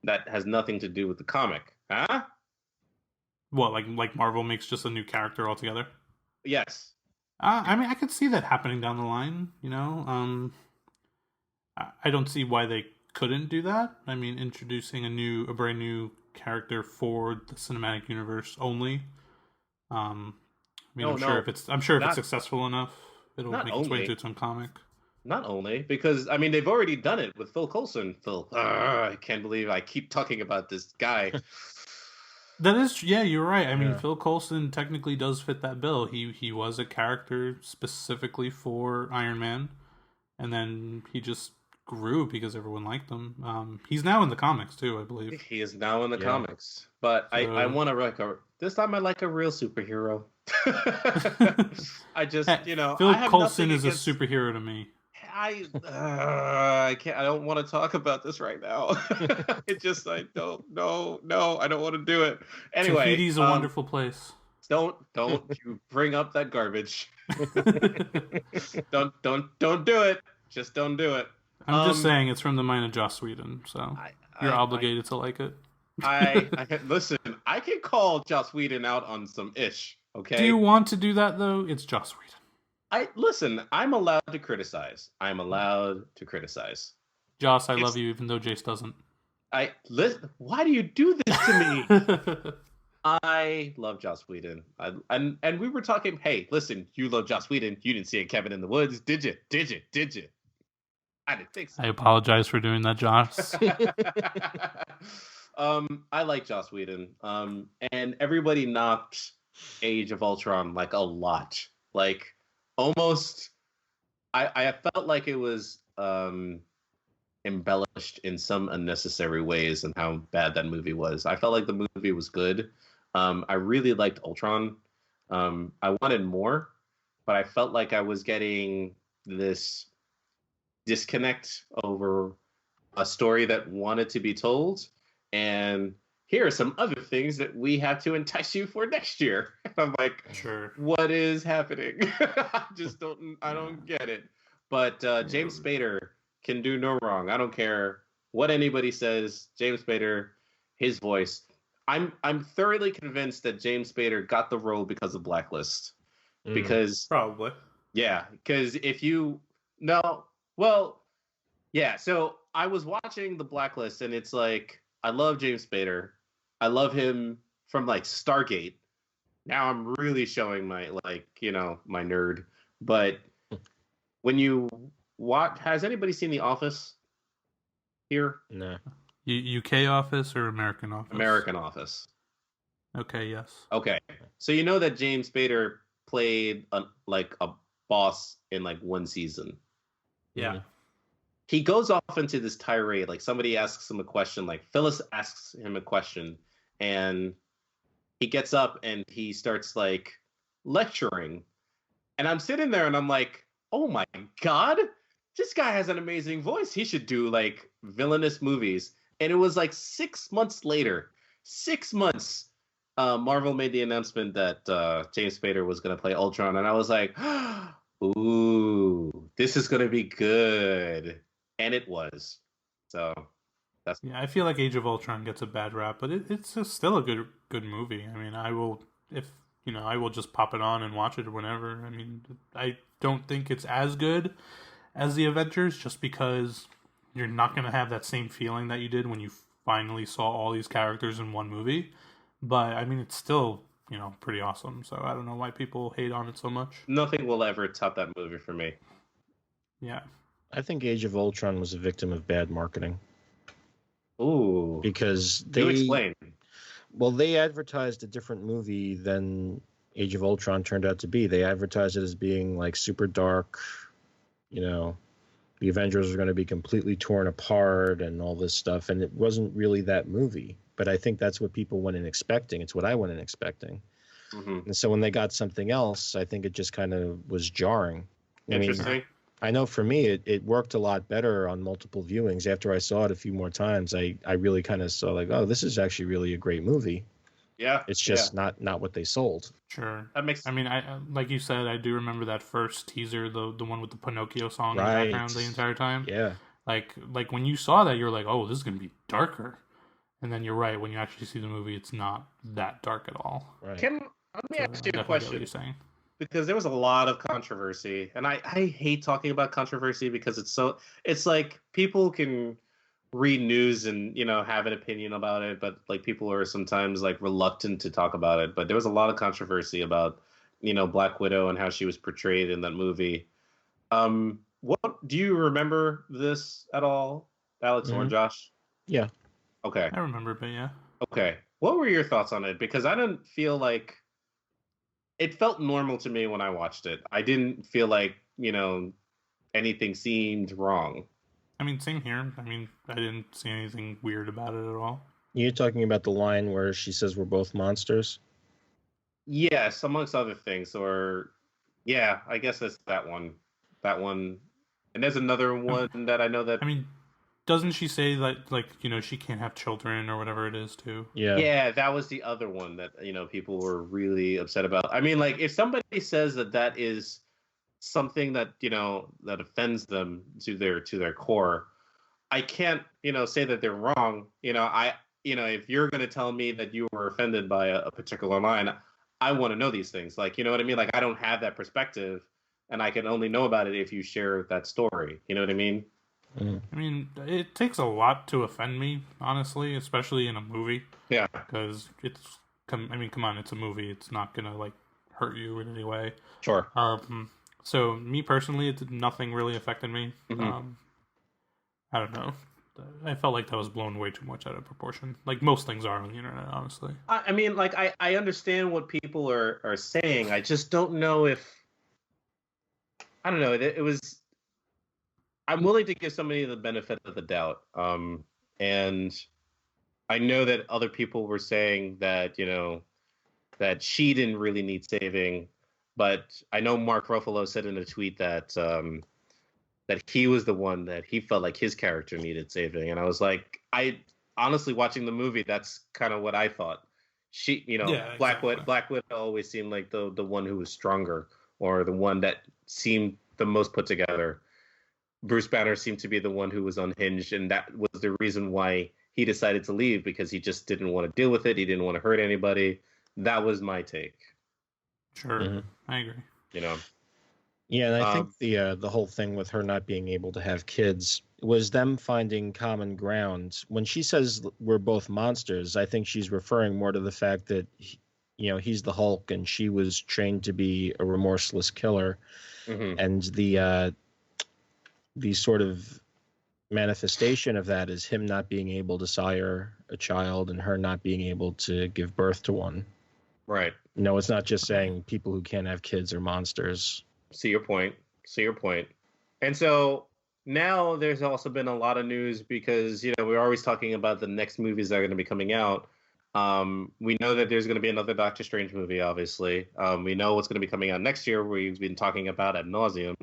[SPEAKER 1] that has nothing to do with the comic? Huh?
[SPEAKER 2] What, like Marvel makes just a new character altogether?
[SPEAKER 1] Yes.
[SPEAKER 2] I could see that happening down the line, I don't see why they couldn't do that. I mean, introducing a brand new character for the cinematic universe only. I'm sure if it's successful enough, it'll make its way into its own comic.
[SPEAKER 1] Not only, because, I mean, they've already done it with Phil Coulson. I can't believe I keep talking about this guy.
[SPEAKER 2] That is, yeah, you're right. I mean, Phil Coulson technically does fit that bill. He was a character specifically for Iron Man, and then he just grew because everyone liked him. He's now in the comics too, I believe.
[SPEAKER 1] He is now in the comics, but I want to this time I like a real superhero. I just,
[SPEAKER 2] Phil Coulson is a superhero to me.
[SPEAKER 1] I can't. I don't want to talk about this right now. I don't want to do it. Anyway,
[SPEAKER 2] Tahiti's a wonderful place.
[SPEAKER 1] Don't you bring up that garbage. Don't do it. Just don't do it.
[SPEAKER 2] I'm just saying it's from the mind of Joss Whedon, so you're obligated to like it.
[SPEAKER 1] Listen. I can call Joss Whedon out on some ish. Okay.
[SPEAKER 2] Do you want to do that though? It's Joss Whedon.
[SPEAKER 1] I'm allowed to criticize. I'm allowed to criticize.
[SPEAKER 2] Joss, I love you, even though Jace doesn't.
[SPEAKER 1] Why do you do this to to me. I love Joss Whedon. And we were talking, hey, listen, you love Joss Whedon. You didn't see a Cabin in the Woods, did you? Did you? Did you? I didn't think so.
[SPEAKER 2] I apologize for doing that, Joss.
[SPEAKER 1] I like Joss Whedon. And everybody knocked Age of Ultron like a lot. Like almost I felt like it was embellished in some unnecessary ways and how bad that movie was. I felt like the movie was good. I really liked Ultron. I wanted more, but I felt like I was getting this disconnect over a story that wanted to be told. And here are some other things that we have to entice you for next year. And I'm like,
[SPEAKER 2] sure,
[SPEAKER 1] what is happening? I don't get it. But James Spader can do no wrong. I don't care what anybody says. James Spader, his voice. I'm thoroughly convinced that James Spader got the role because of Blacklist. Because
[SPEAKER 2] probably.
[SPEAKER 1] Yeah, because if you no, well, yeah. So I was watching the Blacklist, and it's like I love James Spader. I love him from like Stargate. Now I'm really showing my my nerd. But when you watch, has anybody seen The Office here?
[SPEAKER 3] No.
[SPEAKER 2] UK Office or American Office?
[SPEAKER 1] American Office.
[SPEAKER 2] Okay, yes.
[SPEAKER 1] Okay. So you know that James Spader played a boss in like one season.
[SPEAKER 2] Yeah.
[SPEAKER 3] Mm-hmm.
[SPEAKER 1] He goes off into this tirade. Like somebody asks him a question, like Phyllis asks him a question, and he gets up and he starts like lecturing. And I'm sitting there and I'm like, oh my God, this guy has an amazing voice. He should do like villainous movies. And it was like 6 months later, 6 months, Marvel made the announcement that James Spader was going to play Ultron. And I was like, ooh, this is going to be good. And it was. So that's...
[SPEAKER 2] Yeah, I feel like Age of Ultron gets a bad rap, but it's still a good movie. I mean, I will just pop it on and watch it whenever. I mean, I don't think it's as good as the Avengers, just because you're not going to have that same feeling that you did when you finally saw all these characters in one movie. But I mean, it's still pretty awesome. So I don't know why people hate on it so much.
[SPEAKER 1] Nothing will ever top that movie for me.
[SPEAKER 2] Yeah.
[SPEAKER 3] I think Age of Ultron was a victim of bad marketing.
[SPEAKER 1] Ooh.
[SPEAKER 3] Because
[SPEAKER 1] Do explain.
[SPEAKER 3] Well, they advertised a different movie than Age of Ultron turned out to be. They advertised it as being like super dark, the Avengers were going to be completely torn apart and all this stuff. And it wasn't really that movie. But I think that's what people went in expecting. It's what I went in expecting. Mm-hmm. And so when they got something else, I think it just kind of was jarring.
[SPEAKER 1] Interesting.
[SPEAKER 3] I know for me, it worked a lot better on multiple viewings. After I saw it a few more times, I really kind of saw like, oh, this is actually really a great movie.
[SPEAKER 1] Yeah.
[SPEAKER 3] It's just not what they sold.
[SPEAKER 2] Sure.
[SPEAKER 1] That makes...
[SPEAKER 2] I mean, I like you said, I do remember that first teaser, the one with the Pinocchio song in the background the entire time.
[SPEAKER 3] Yeah.
[SPEAKER 2] Like when you saw that, you're like, oh, this is going to be darker. And then you're right, when you actually see the movie, it's not that dark at all.
[SPEAKER 3] Right.
[SPEAKER 1] Let me ask you a question.
[SPEAKER 2] What you're saying.
[SPEAKER 1] Because there was a lot of controversy, and I hate talking about controversy because it's like people can read news and have an opinion about it, but like people are sometimes like reluctant to talk about it. But there was a lot of controversy about Black Widow and how she was portrayed in that movie. What do you remember this at all, Alex or Josh?
[SPEAKER 3] Yeah.
[SPEAKER 1] Okay.
[SPEAKER 2] I remember, but yeah.
[SPEAKER 1] Okay. What were your thoughts on it? Because I didn't feel like... It felt normal to me when I watched it. I didn't feel like, anything seemed wrong.
[SPEAKER 2] I mean, same here. I mean, I didn't see anything weird about it at all.
[SPEAKER 3] You're talking about the line where she says we're both monsters?
[SPEAKER 1] Yes, amongst other things. Or, yeah, I guess that's that one. That one. And there's another one that I know that...
[SPEAKER 2] I mean, doesn't she say that, she can't have children or whatever it is, too?
[SPEAKER 3] Yeah.
[SPEAKER 1] Yeah, that was the other one that, people were really upset about. I mean, like, if somebody says that is something that, that offends them to their core, I can't, say that they're wrong. If you're going to tell me that you were offended by a particular line, I want to know these things. Like, you know what I mean? Like, I don't have that perspective, and I can only know about it if you share that story. You know what I mean?
[SPEAKER 3] Mm.
[SPEAKER 2] I mean, it takes a lot to offend me, honestly, especially in a movie.
[SPEAKER 1] Yeah.
[SPEAKER 2] Because come on, it's a movie. It's not gonna like hurt you in any way.
[SPEAKER 1] Sure.
[SPEAKER 2] So me personally, nothing really affected me.
[SPEAKER 1] Mm-hmm.
[SPEAKER 2] I don't know. I felt like that was blown way too much out of proportion. Like most things are on the internet, honestly.
[SPEAKER 1] I mean, like I understand what people are saying. I just don't know if I don't know. It was. I'm willing to give somebody the benefit of the doubt. And I know that other people were saying that that she didn't really need saving, but I know Mark Ruffalo said in a tweet that that he was the one that he felt like his character needed saving, and I was like, I honestly watching the movie, that's kind of what I thought. She,
[SPEAKER 2] Yeah,
[SPEAKER 1] Black
[SPEAKER 2] exactly.
[SPEAKER 1] Widow always seemed like the one who was stronger or the one that seemed the most put together. Bruce Banner seemed to be the one who was unhinged, and that was the reason why he decided to leave, because he just didn't want to deal with it. He didn't want to hurt anybody. That was my take.
[SPEAKER 2] Sure,
[SPEAKER 3] Mm-hmm.
[SPEAKER 2] I agree.
[SPEAKER 3] Yeah, and I think the whole thing with her not being able to have kids was them finding common ground. When she says we're both monsters, I think she's referring more to the fact that he's the Hulk and she was trained to be a remorseless killer, and the sort of manifestation of that is him not being able to sire a child and her not being able to give birth to one.
[SPEAKER 1] Right.
[SPEAKER 3] No, it's not just saying people who can't have kids are monsters.
[SPEAKER 1] See your point. And so now there's also been a lot of news because, we're always talking about the next movies that are going to be coming out. We know that there's going to be another Doctor Strange movie, obviously. We know what's going to be coming out next year, we've been talking about ad nauseum.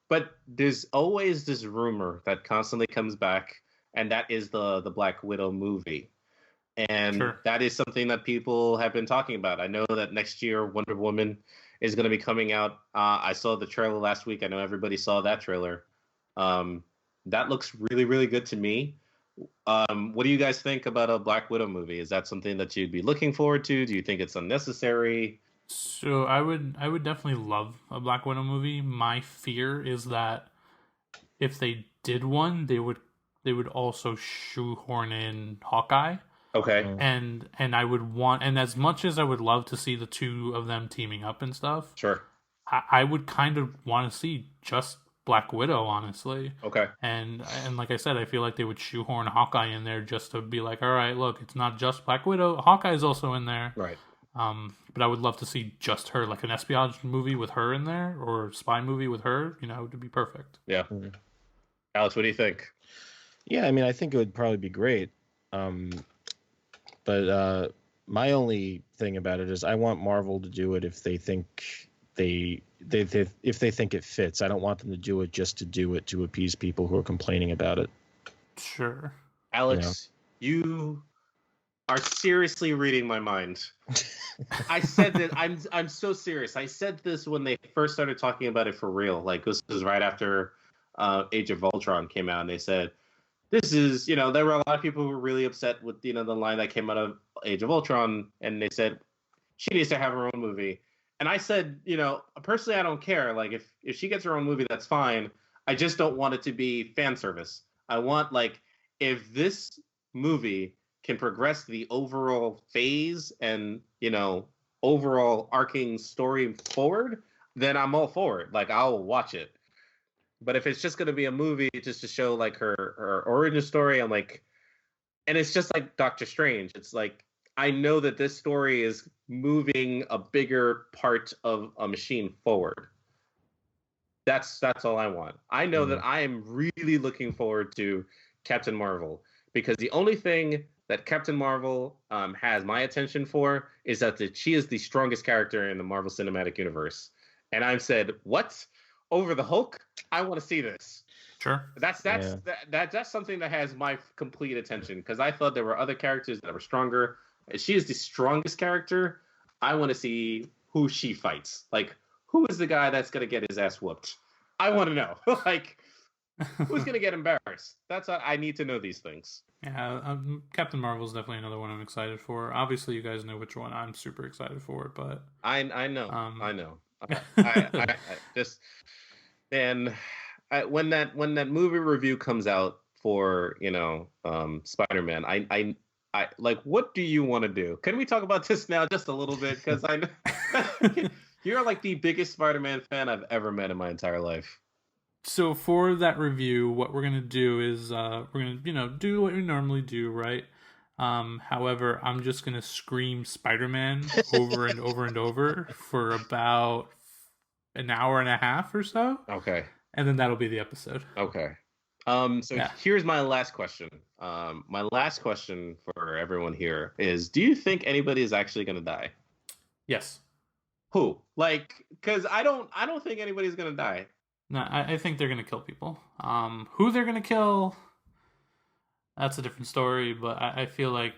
[SPEAKER 1] But there's always this rumor that constantly comes back, and that is the Black Widow movie. And that is something that people have been talking about. I know that next year Wonder Woman is going to be coming out. I saw the trailer last week. I know everybody saw that trailer. That looks really, really good to me. What do you guys think about a Black Widow movie? Is that something that you'd be looking forward to? Do you think it's unnecessary?
[SPEAKER 2] So I would definitely love a Black Widow movie. My fear is that if they did one, they would also shoehorn in Hawkeye.
[SPEAKER 1] Okay.
[SPEAKER 2] And I would want, and as much as I would love to see the two of them teaming up and stuff,
[SPEAKER 1] sure,
[SPEAKER 2] I would kind of want to see just Black Widow, honestly.
[SPEAKER 1] Okay.
[SPEAKER 2] And like I said, I feel like they would shoehorn Hawkeye in there just to be like, all right, look, it's not just Black Widow. Hawkeye's also in there.
[SPEAKER 1] Right.
[SPEAKER 2] But I would love to see just her, like an espionage movie with her in there, or spy movie with her. It would be perfect.
[SPEAKER 1] Yeah. Mm-hmm. Alex, what do you think?
[SPEAKER 3] Yeah, I mean, I think it would probably be great. But my only thing about it is I want Marvel to do it if they think if they think it fits. I don't want them to do it just to do it to appease people who are complaining about it.
[SPEAKER 2] Sure.
[SPEAKER 1] Alex, you are seriously reading my mind. I said that I'm so serious. I said this when they first started talking about it for real. Like this was right after Age of Ultron came out, and they said this is, there were a lot of people who were really upset with the line that came out of Age of Ultron, and they said she needs to have her own movie. And I said, personally, I don't care. Like if she gets her own movie, that's fine. I just don't want it to be fan service. I want, like, if this movie can progress the overall phase and, overall arcing story forward, then I'm all for it. Like, I'll watch it. But if it's just going to be a movie just to show, like, her origin story, I'm like, and it's just like Doctor Strange. It's like, I know that this story is moving a bigger part of a machine forward. That's all I want. I know that I am really looking forward to Captain Marvel, because the only thing that Captain Marvel has my attention for is that she is the strongest character in the Marvel Cinematic Universe. And I've said, what? Over the Hulk? I want to see this.
[SPEAKER 2] Sure.
[SPEAKER 1] That's something that has my complete attention, because I thought there were other characters that were stronger. She is the strongest character. I want to see who she fights. Like, who is the guy that's going to get his ass whooped? I want to know. Like, who's going to get embarrassed? That's what I need to know, these things.
[SPEAKER 2] Yeah, Captain Marvel is definitely another one I'm excited for. Obviously, you guys know which one I'm super excited for, but
[SPEAKER 1] I know. I know. I just, and when that movie review comes out for Spider-Man, I like, what do you want to do? Can we talk about this now just a little bit? Because I know you're like the biggest Spider-Man fan I've ever met in my entire life.
[SPEAKER 2] So for that review, what we're gonna do is we're gonna do what we normally do, right? However, I'm just gonna scream Spider-Man over and over and over for about an hour and a half or so.
[SPEAKER 1] Okay.
[SPEAKER 2] And then that'll be the episode.
[SPEAKER 1] Okay. Here's my last question. My last question for everyone here is: do you think anybody is actually gonna die?
[SPEAKER 2] Yes.
[SPEAKER 1] Who? Like, because I don't think anybody's gonna die.
[SPEAKER 2] No, I think they're gonna kill people. Who they're gonna kill? That's a different story, but I feel like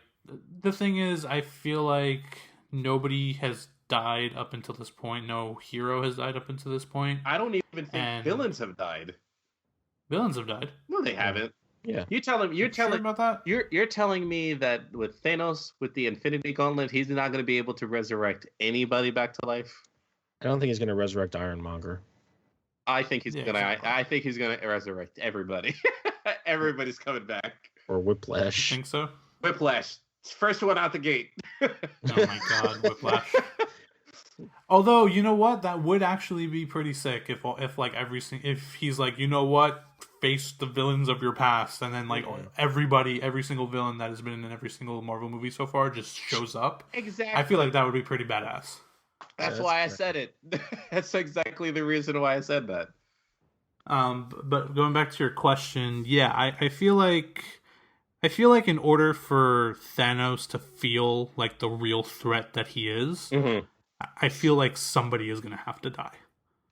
[SPEAKER 2] the thing is, I feel like nobody has died up until this point. No hero has died up until this point.
[SPEAKER 1] I don't even think villains have died.
[SPEAKER 2] Villains have died?
[SPEAKER 1] No, they haven't.
[SPEAKER 3] Yeah.
[SPEAKER 1] You're telling
[SPEAKER 2] about that?
[SPEAKER 1] You're telling me that with Thanos, with the Infinity Gauntlet, he's not going to be able to resurrect anybody back to life?
[SPEAKER 3] I don't think he's going to resurrect Ironmonger.
[SPEAKER 1] I think he's I think he's gonna resurrect everybody. Everybody's coming back.
[SPEAKER 3] Or Whiplash.
[SPEAKER 2] You think so?
[SPEAKER 1] Whiplash. First one out the gate.
[SPEAKER 2] Oh my god, Whiplash. Although, you know what? That would actually be pretty sick if he's like, you know what? Face the villains of your past, and then every single villain that has been in every single Marvel movie so far just shows up.
[SPEAKER 1] Exactly.
[SPEAKER 2] I feel like that would be pretty badass.
[SPEAKER 1] That's why I said it. That's exactly the reason why I said that.
[SPEAKER 2] But going back to your question, yeah, I feel like in order for Thanos to feel like the real threat that he is, I feel like somebody is gonna have to die.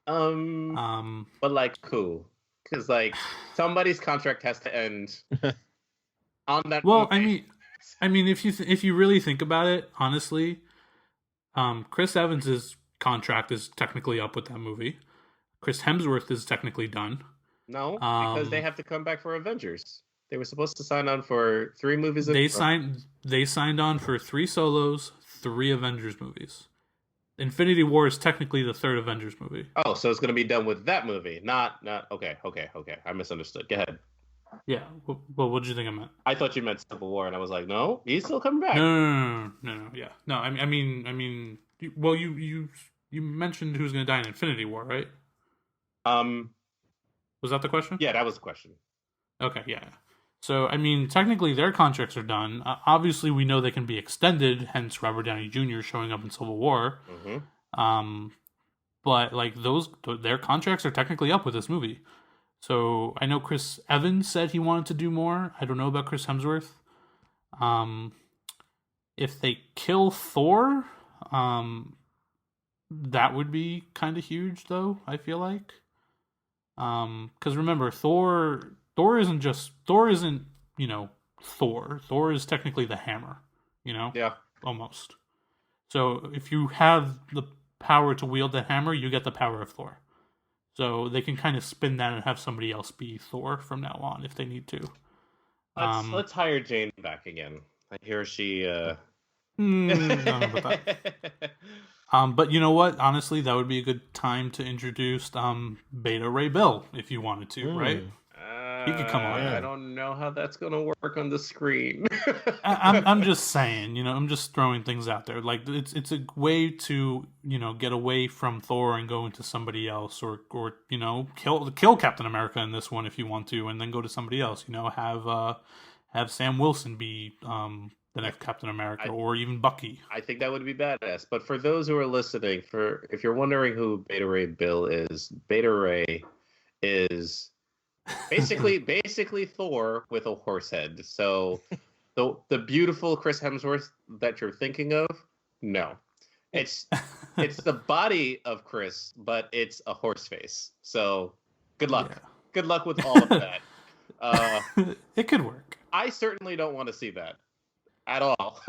[SPEAKER 1] But like who? Because like somebody's contract has to end on that.
[SPEAKER 2] Well, movie. I mean, if you really think about it, honestly, Chris Evans's contract is technically up with that movie. Chris Hemsworth is technically done.
[SPEAKER 1] No, because they have to come back for Avengers. They were supposed to sign on for 3 movies.
[SPEAKER 2] They signed on for 3 solos, 3 Avengers movies. Infinity War is technically the 3rd Avengers movie.
[SPEAKER 1] Oh, so it's going to be done with that movie, not okay. I misunderstood. Go ahead.
[SPEAKER 2] Yeah. Well, what did you think I meant?
[SPEAKER 1] I thought you meant Civil War, and I was like, no, he's still coming back.
[SPEAKER 2] No. Yeah. No, I mean. Well, you mentioned who's going to die in Infinity War, right? Was that the question?
[SPEAKER 1] Yeah, that was the question.
[SPEAKER 2] Okay, yeah. So, I mean, technically their contracts are done. Obviously, we know they can be extended, hence Robert Downey Jr. showing up in Civil War. But, like, their contracts are technically up with this movie. So, I know Chris Evans said he wanted to do more. I don't know about Chris Hemsworth. If they kill Thor, that would be kind of huge, though, I feel like. Because remember, Thor isn't, Thor. Thor is technically the hammer,
[SPEAKER 1] Yeah.
[SPEAKER 2] Almost. So if you have the power to wield the hammer, you get the power of Thor. So they can kind of spin that and have somebody else be Thor from now on if they need to.
[SPEAKER 1] Let's hire Jane back again. I hear she...
[SPEAKER 2] I don't know about that. But you know what? Honestly, that would be a good time to introduce Beta Ray Bill if you wanted to, right? He could come on.
[SPEAKER 1] I don't know how that's gonna work on the screen.
[SPEAKER 2] I'm just saying, I'm just throwing things out there. Like it's a way to get away from Thor and go into somebody else, or kill Captain America in this one if you want to, and then go to somebody else. Have Sam Wilson be the next Captain America, or even Bucky.
[SPEAKER 1] I think that would be badass. But for those who are listening, if you're wondering who Beta Ray Bill is, Beta Ray is basically Thor with a horse head. So the beautiful Chris Hemsworth that you're thinking of, no. It's the body of Chris, but it's a horse face. So good luck. Yeah. Good luck with all of that.
[SPEAKER 2] It could work.
[SPEAKER 1] I certainly don't want to see that at all.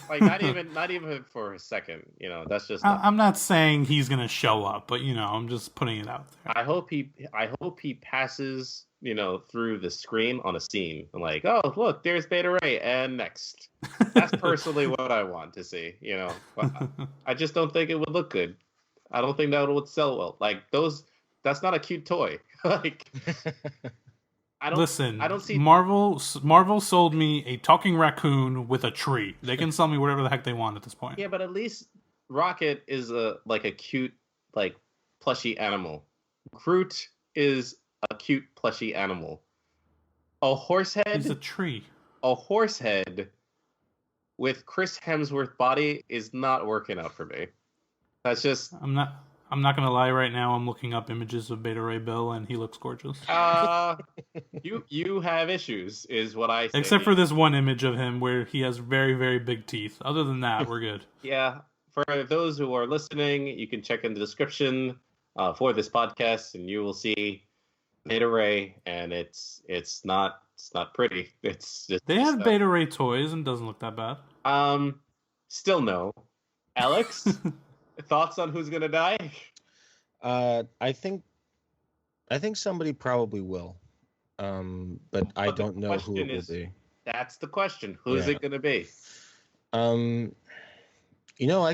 [SPEAKER 1] Like not even for a second. That's just.
[SPEAKER 2] I'm not saying he's gonna show up, but I'm just putting it out there.
[SPEAKER 1] I hope he passes through the screen on a scene. I'm like, oh look, there's Beta Ray, and next. That's personally what I want to see. I just don't think it would look good. I don't think that would sell well. Like that's not a cute toy. Like,
[SPEAKER 2] Listen,
[SPEAKER 1] I don't see
[SPEAKER 2] Marvel sold me a talking raccoon with a tree. They can sell me whatever the heck they want at this point.
[SPEAKER 1] Yeah, but at least Rocket is a cute, like, plushy animal. Groot is a cute plushy animal. A horse head.
[SPEAKER 2] He's a tree.
[SPEAKER 1] A horse head with Chris Hemsworth body is not working out for me. That's just.
[SPEAKER 2] I'm not gonna lie. Right now, I'm looking up images of Beta Ray Bill, and he looks gorgeous.
[SPEAKER 1] You have issues, is what I say.
[SPEAKER 2] Except for this one image of him where he has very, very big teeth. Other than that, we're good.
[SPEAKER 1] Yeah. For those who are listening, you can check in the description for this podcast, and you will see Beta Ray, and it's not pretty. It's just
[SPEAKER 2] they have Beta Ray toys, and it doesn't look that bad.
[SPEAKER 1] Still no. Alex, thoughts on who's gonna die?
[SPEAKER 3] I think somebody probably will, but I don't know who it will be.
[SPEAKER 1] That's the question. Who's it gonna be?
[SPEAKER 3] I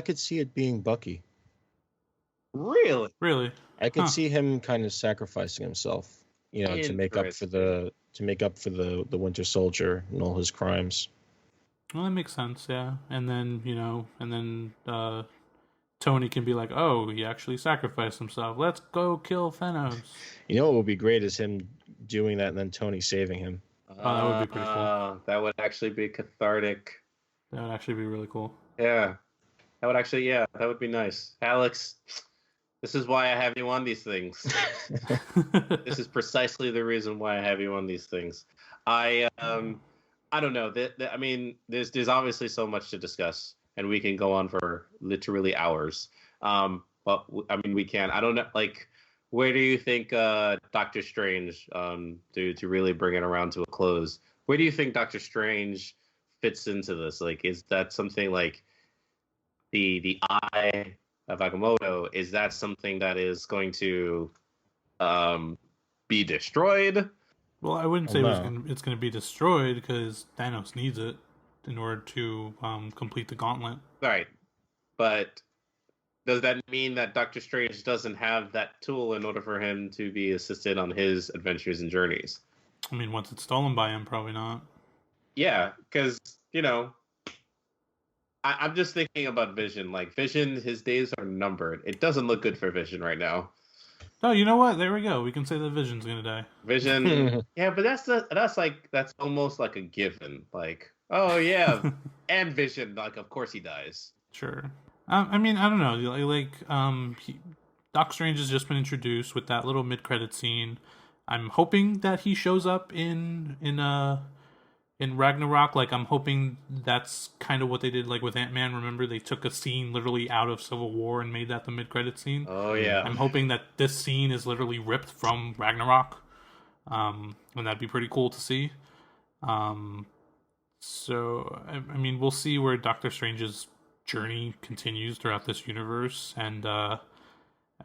[SPEAKER 3] could see it being Bucky.
[SPEAKER 1] Really?
[SPEAKER 2] Really?
[SPEAKER 3] I could see him kind of sacrificing himself, to make up for the Winter Soldier and all his crimes.
[SPEAKER 2] Well, that makes sense, yeah. And then, Tony can be like, "Oh, he actually sacrificed himself. Let's go kill Thanos."
[SPEAKER 3] What would be great is him doing that and then Tony saving him.
[SPEAKER 2] Oh, that would be pretty cool.
[SPEAKER 1] That would actually be cathartic.
[SPEAKER 2] That would actually be really cool.
[SPEAKER 1] Yeah. That would be nice. Alex, this is why I have you on these things. This is precisely the reason why I have you on these things. I don't know. I mean, there's obviously so much to discuss, and we can go on for literally hours. But I mean, we can. I don't know. Like, where do you think Doctor Strange, to really bring it around to a close? Where do you think Doctor Strange fits into this? Like, is that something like the eye of Agamotto? Is that something that is going to be destroyed?
[SPEAKER 2] Well, I wouldn't say it's going to be destroyed because Thanos needs it in order to complete the gauntlet.
[SPEAKER 1] Right. But does that mean that Doctor Strange doesn't have that tool in order for him to be assisted on his adventures and journeys?
[SPEAKER 2] I mean, once it's stolen by him, probably not.
[SPEAKER 1] Yeah, because, I'm just thinking about Vision. Like, Vision, his days are numbered. It doesn't look good for Vision right now.
[SPEAKER 2] Oh, you know what? There we go. We can say that Vision's gonna die.
[SPEAKER 1] Vision, yeah, but that's almost like a given. Like, oh yeah, and Vision, like, of course he dies.
[SPEAKER 2] Sure. I mean, I don't know. Like, Doc Strange has just been introduced with that little mid-credit scene. I'm hoping that he shows up in Ragnarok. Like, I'm hoping that's kind of what they did, like, with Ant-Man. Remember, they took a scene literally out of Civil War and made that the mid-credit scene?
[SPEAKER 1] Oh, yeah.
[SPEAKER 2] I'm hoping that this scene is literally ripped from Ragnarok. And that'd be pretty cool to see. So, I mean, we'll see where Doctor Strange's journey continues throughout this universe. And, I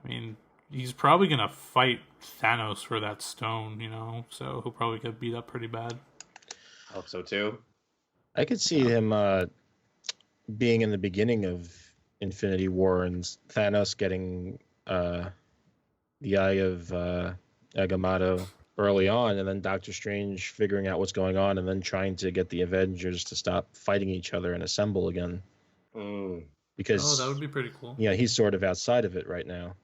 [SPEAKER 2] mean, he's probably going to fight Thanos for that stone, So he'll probably get beat up pretty bad.
[SPEAKER 1] I hope so too.
[SPEAKER 3] I could see him being in the beginning of Infinity War and Thanos getting the Eye of Agamotto early on, and then Doctor Strange figuring out what's going on, and then trying to get the Avengers to stop fighting each other and assemble again. Because
[SPEAKER 2] that would be pretty cool.
[SPEAKER 3] Yeah, he's sort of outside of it right now.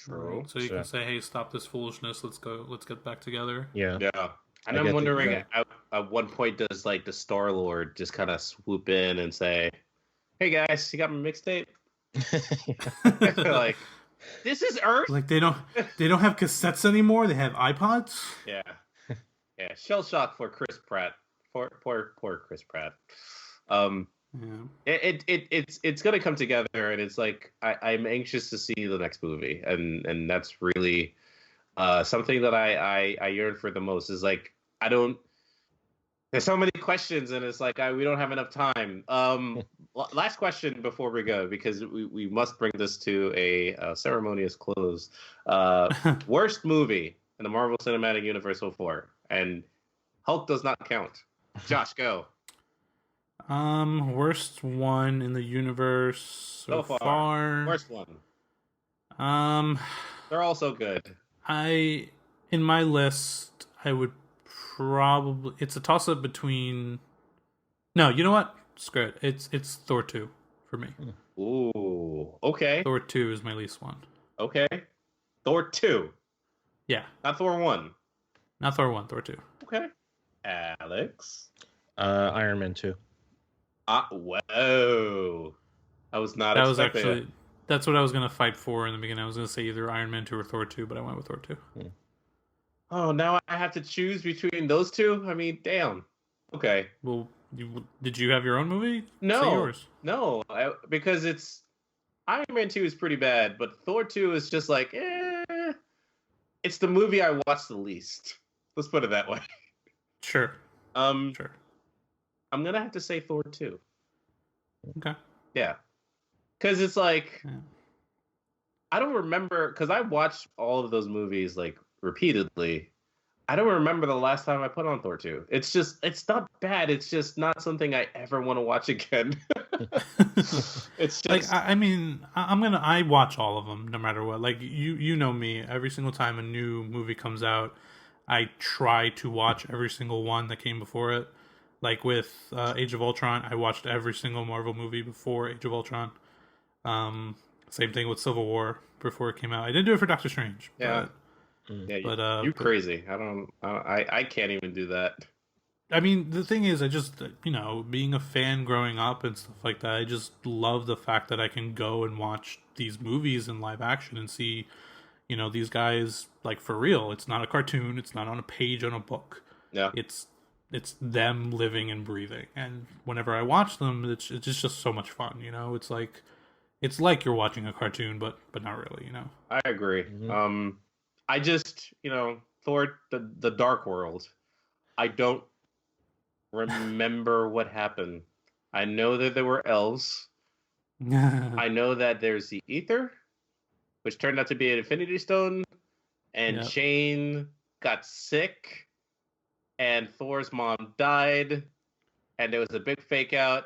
[SPEAKER 1] True.
[SPEAKER 2] So you can say, "Hey, stop this foolishness. Let's get back together."
[SPEAKER 3] Yeah.
[SPEAKER 1] Yeah. And I'm wondering, at what point does, like, the Star-Lord just kind of swoop in and say, "Hey guys, you got my mixtape?" Like, this is Earth.
[SPEAKER 2] Like, they don't have cassettes anymore. They have iPods.
[SPEAKER 1] Yeah. Shell shock for Chris Pratt. Poor Chris Pratt. It's gonna come together, and it's like I'm anxious to see the next movie, and that's really something that I yearn for the most. Is like, there's so many questions, and it's like we don't have enough time. Last question before we go, because we must bring this to a ceremonious close. Worst movie in the Marvel Cinematic Universe so far, and Hulk does not count. Josh, go.
[SPEAKER 2] Worst one in the universe so far.
[SPEAKER 1] Worst one. They're all so good.
[SPEAKER 2] I In my list, I would probably... It's a toss-up between... No, you know what? Screw it. It's Thor 2 for me.
[SPEAKER 1] Ooh, okay.
[SPEAKER 2] Thor 2 is my least one.
[SPEAKER 1] Okay. Thor 2.
[SPEAKER 2] Yeah.
[SPEAKER 1] Not Thor 1.
[SPEAKER 2] Not Thor 1, Thor 2.
[SPEAKER 1] Okay. Alex?
[SPEAKER 3] Iron Man 2.
[SPEAKER 1] Whoa. I was not expecting it.
[SPEAKER 2] That's what I was going to fight for in the beginning. I was going to say either Iron Man 2 or Thor 2, but I went with Thor 2.
[SPEAKER 1] Oh, now I have to choose between those two? I mean, damn. Okay.
[SPEAKER 2] Well, did you have your own movie?
[SPEAKER 1] No.
[SPEAKER 2] Say yours.
[SPEAKER 1] No, because it's... Iron Man 2 is pretty bad, but Thor 2 is just like, it's the movie I watched the least. Let's put it that way.
[SPEAKER 2] Sure.
[SPEAKER 1] Sure. I'm going to have to say Thor 2.
[SPEAKER 2] Okay.
[SPEAKER 1] Yeah. Because it's like, I don't remember, because I watched all of those movies like repeatedly. I don't remember the last time I put on Thor 2. It's not bad. It's just not something I ever want to watch again. It's just
[SPEAKER 2] like, I mean, I watch all of them no matter what. Like, you know me, every single time a new movie comes out, I try to watch every single one that came before it. Like with Age of Ultron, I watched every single Marvel movie before Age of Ultron. Same thing with Civil War before it came out. I didn't do it for Doctor Strange.
[SPEAKER 1] Yeah. You're crazy. I can't even do that.
[SPEAKER 2] I mean, the thing is, I just, being a fan growing up and stuff like that, I just love the fact that I can go and watch these movies in live action and see, these guys, like, for real. It's not a cartoon. It's not on a page on a book.
[SPEAKER 1] Yeah.
[SPEAKER 2] It's them living and breathing. And whenever I watch them, it's just so much fun, It's like you're watching a cartoon, but not really,
[SPEAKER 1] I agree. Mm-hmm. I just, Thor, the Dark World, I don't remember what happened. I know that there were elves. I know that there's the Ether, which turned out to be an Infinity Stone, and Jane got sick, and Thor's mom died, and there was a big fake out,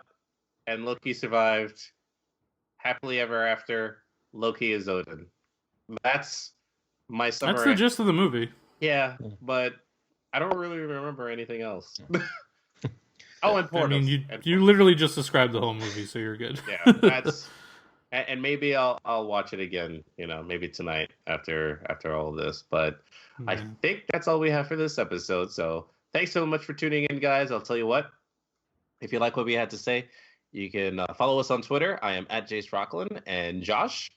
[SPEAKER 1] and Loki survived. Happily ever after, Loki is Odin. That's my summary.
[SPEAKER 2] That's the gist of the movie.
[SPEAKER 1] Yeah, but I don't really remember anything else. Oh, and Portals.
[SPEAKER 2] I mean, you literally just described the whole movie, so you're good.
[SPEAKER 1] Yeah, that's... And maybe I'll watch it again, maybe tonight after all of this. But I think that's all we have for this episode. So thanks so much for tuning in, guys. I'll tell you what, if you like what we had to say, you can follow us on Twitter. I am at Jace Rocklin. And Josh?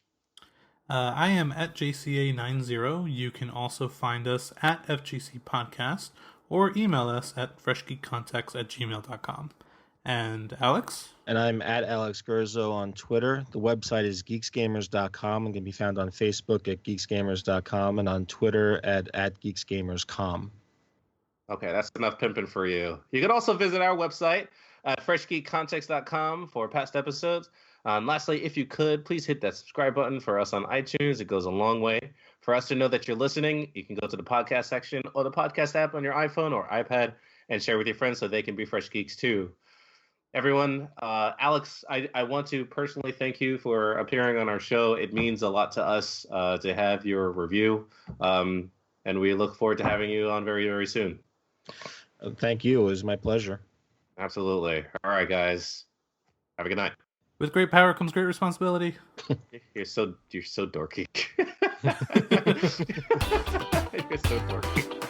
[SPEAKER 2] I am at JCA90. You can also find us at FGC Podcast or email us at freshgeekcontext@gmail.com. And Alex?
[SPEAKER 3] And I'm at Alex Gurzo on Twitter. The website is geeksgamers.com and can be found on Facebook at geeksgamers.com and on Twitter at geeksgamerscom.
[SPEAKER 1] Okay, that's enough pimping for you. You can also visit our website at freshgeekcontext.com for past episodes. Lastly, if you could, please hit that subscribe button for us on iTunes. It goes a long way. For us to know that you're listening, you can go to the podcast section or the podcast app on your iPhone or iPad and share with your friends so they can be Fresh Geeks too. Everyone, Alex, I want to personally thank you for appearing on our show. It means a lot to us to have your review, and we look forward to having you on very, very soon.
[SPEAKER 3] Thank you. It was my pleasure.
[SPEAKER 1] Absolutely. All right, guys. Have a good night.
[SPEAKER 2] With great power comes great responsibility.
[SPEAKER 1] You're so dorky. You're so dorky.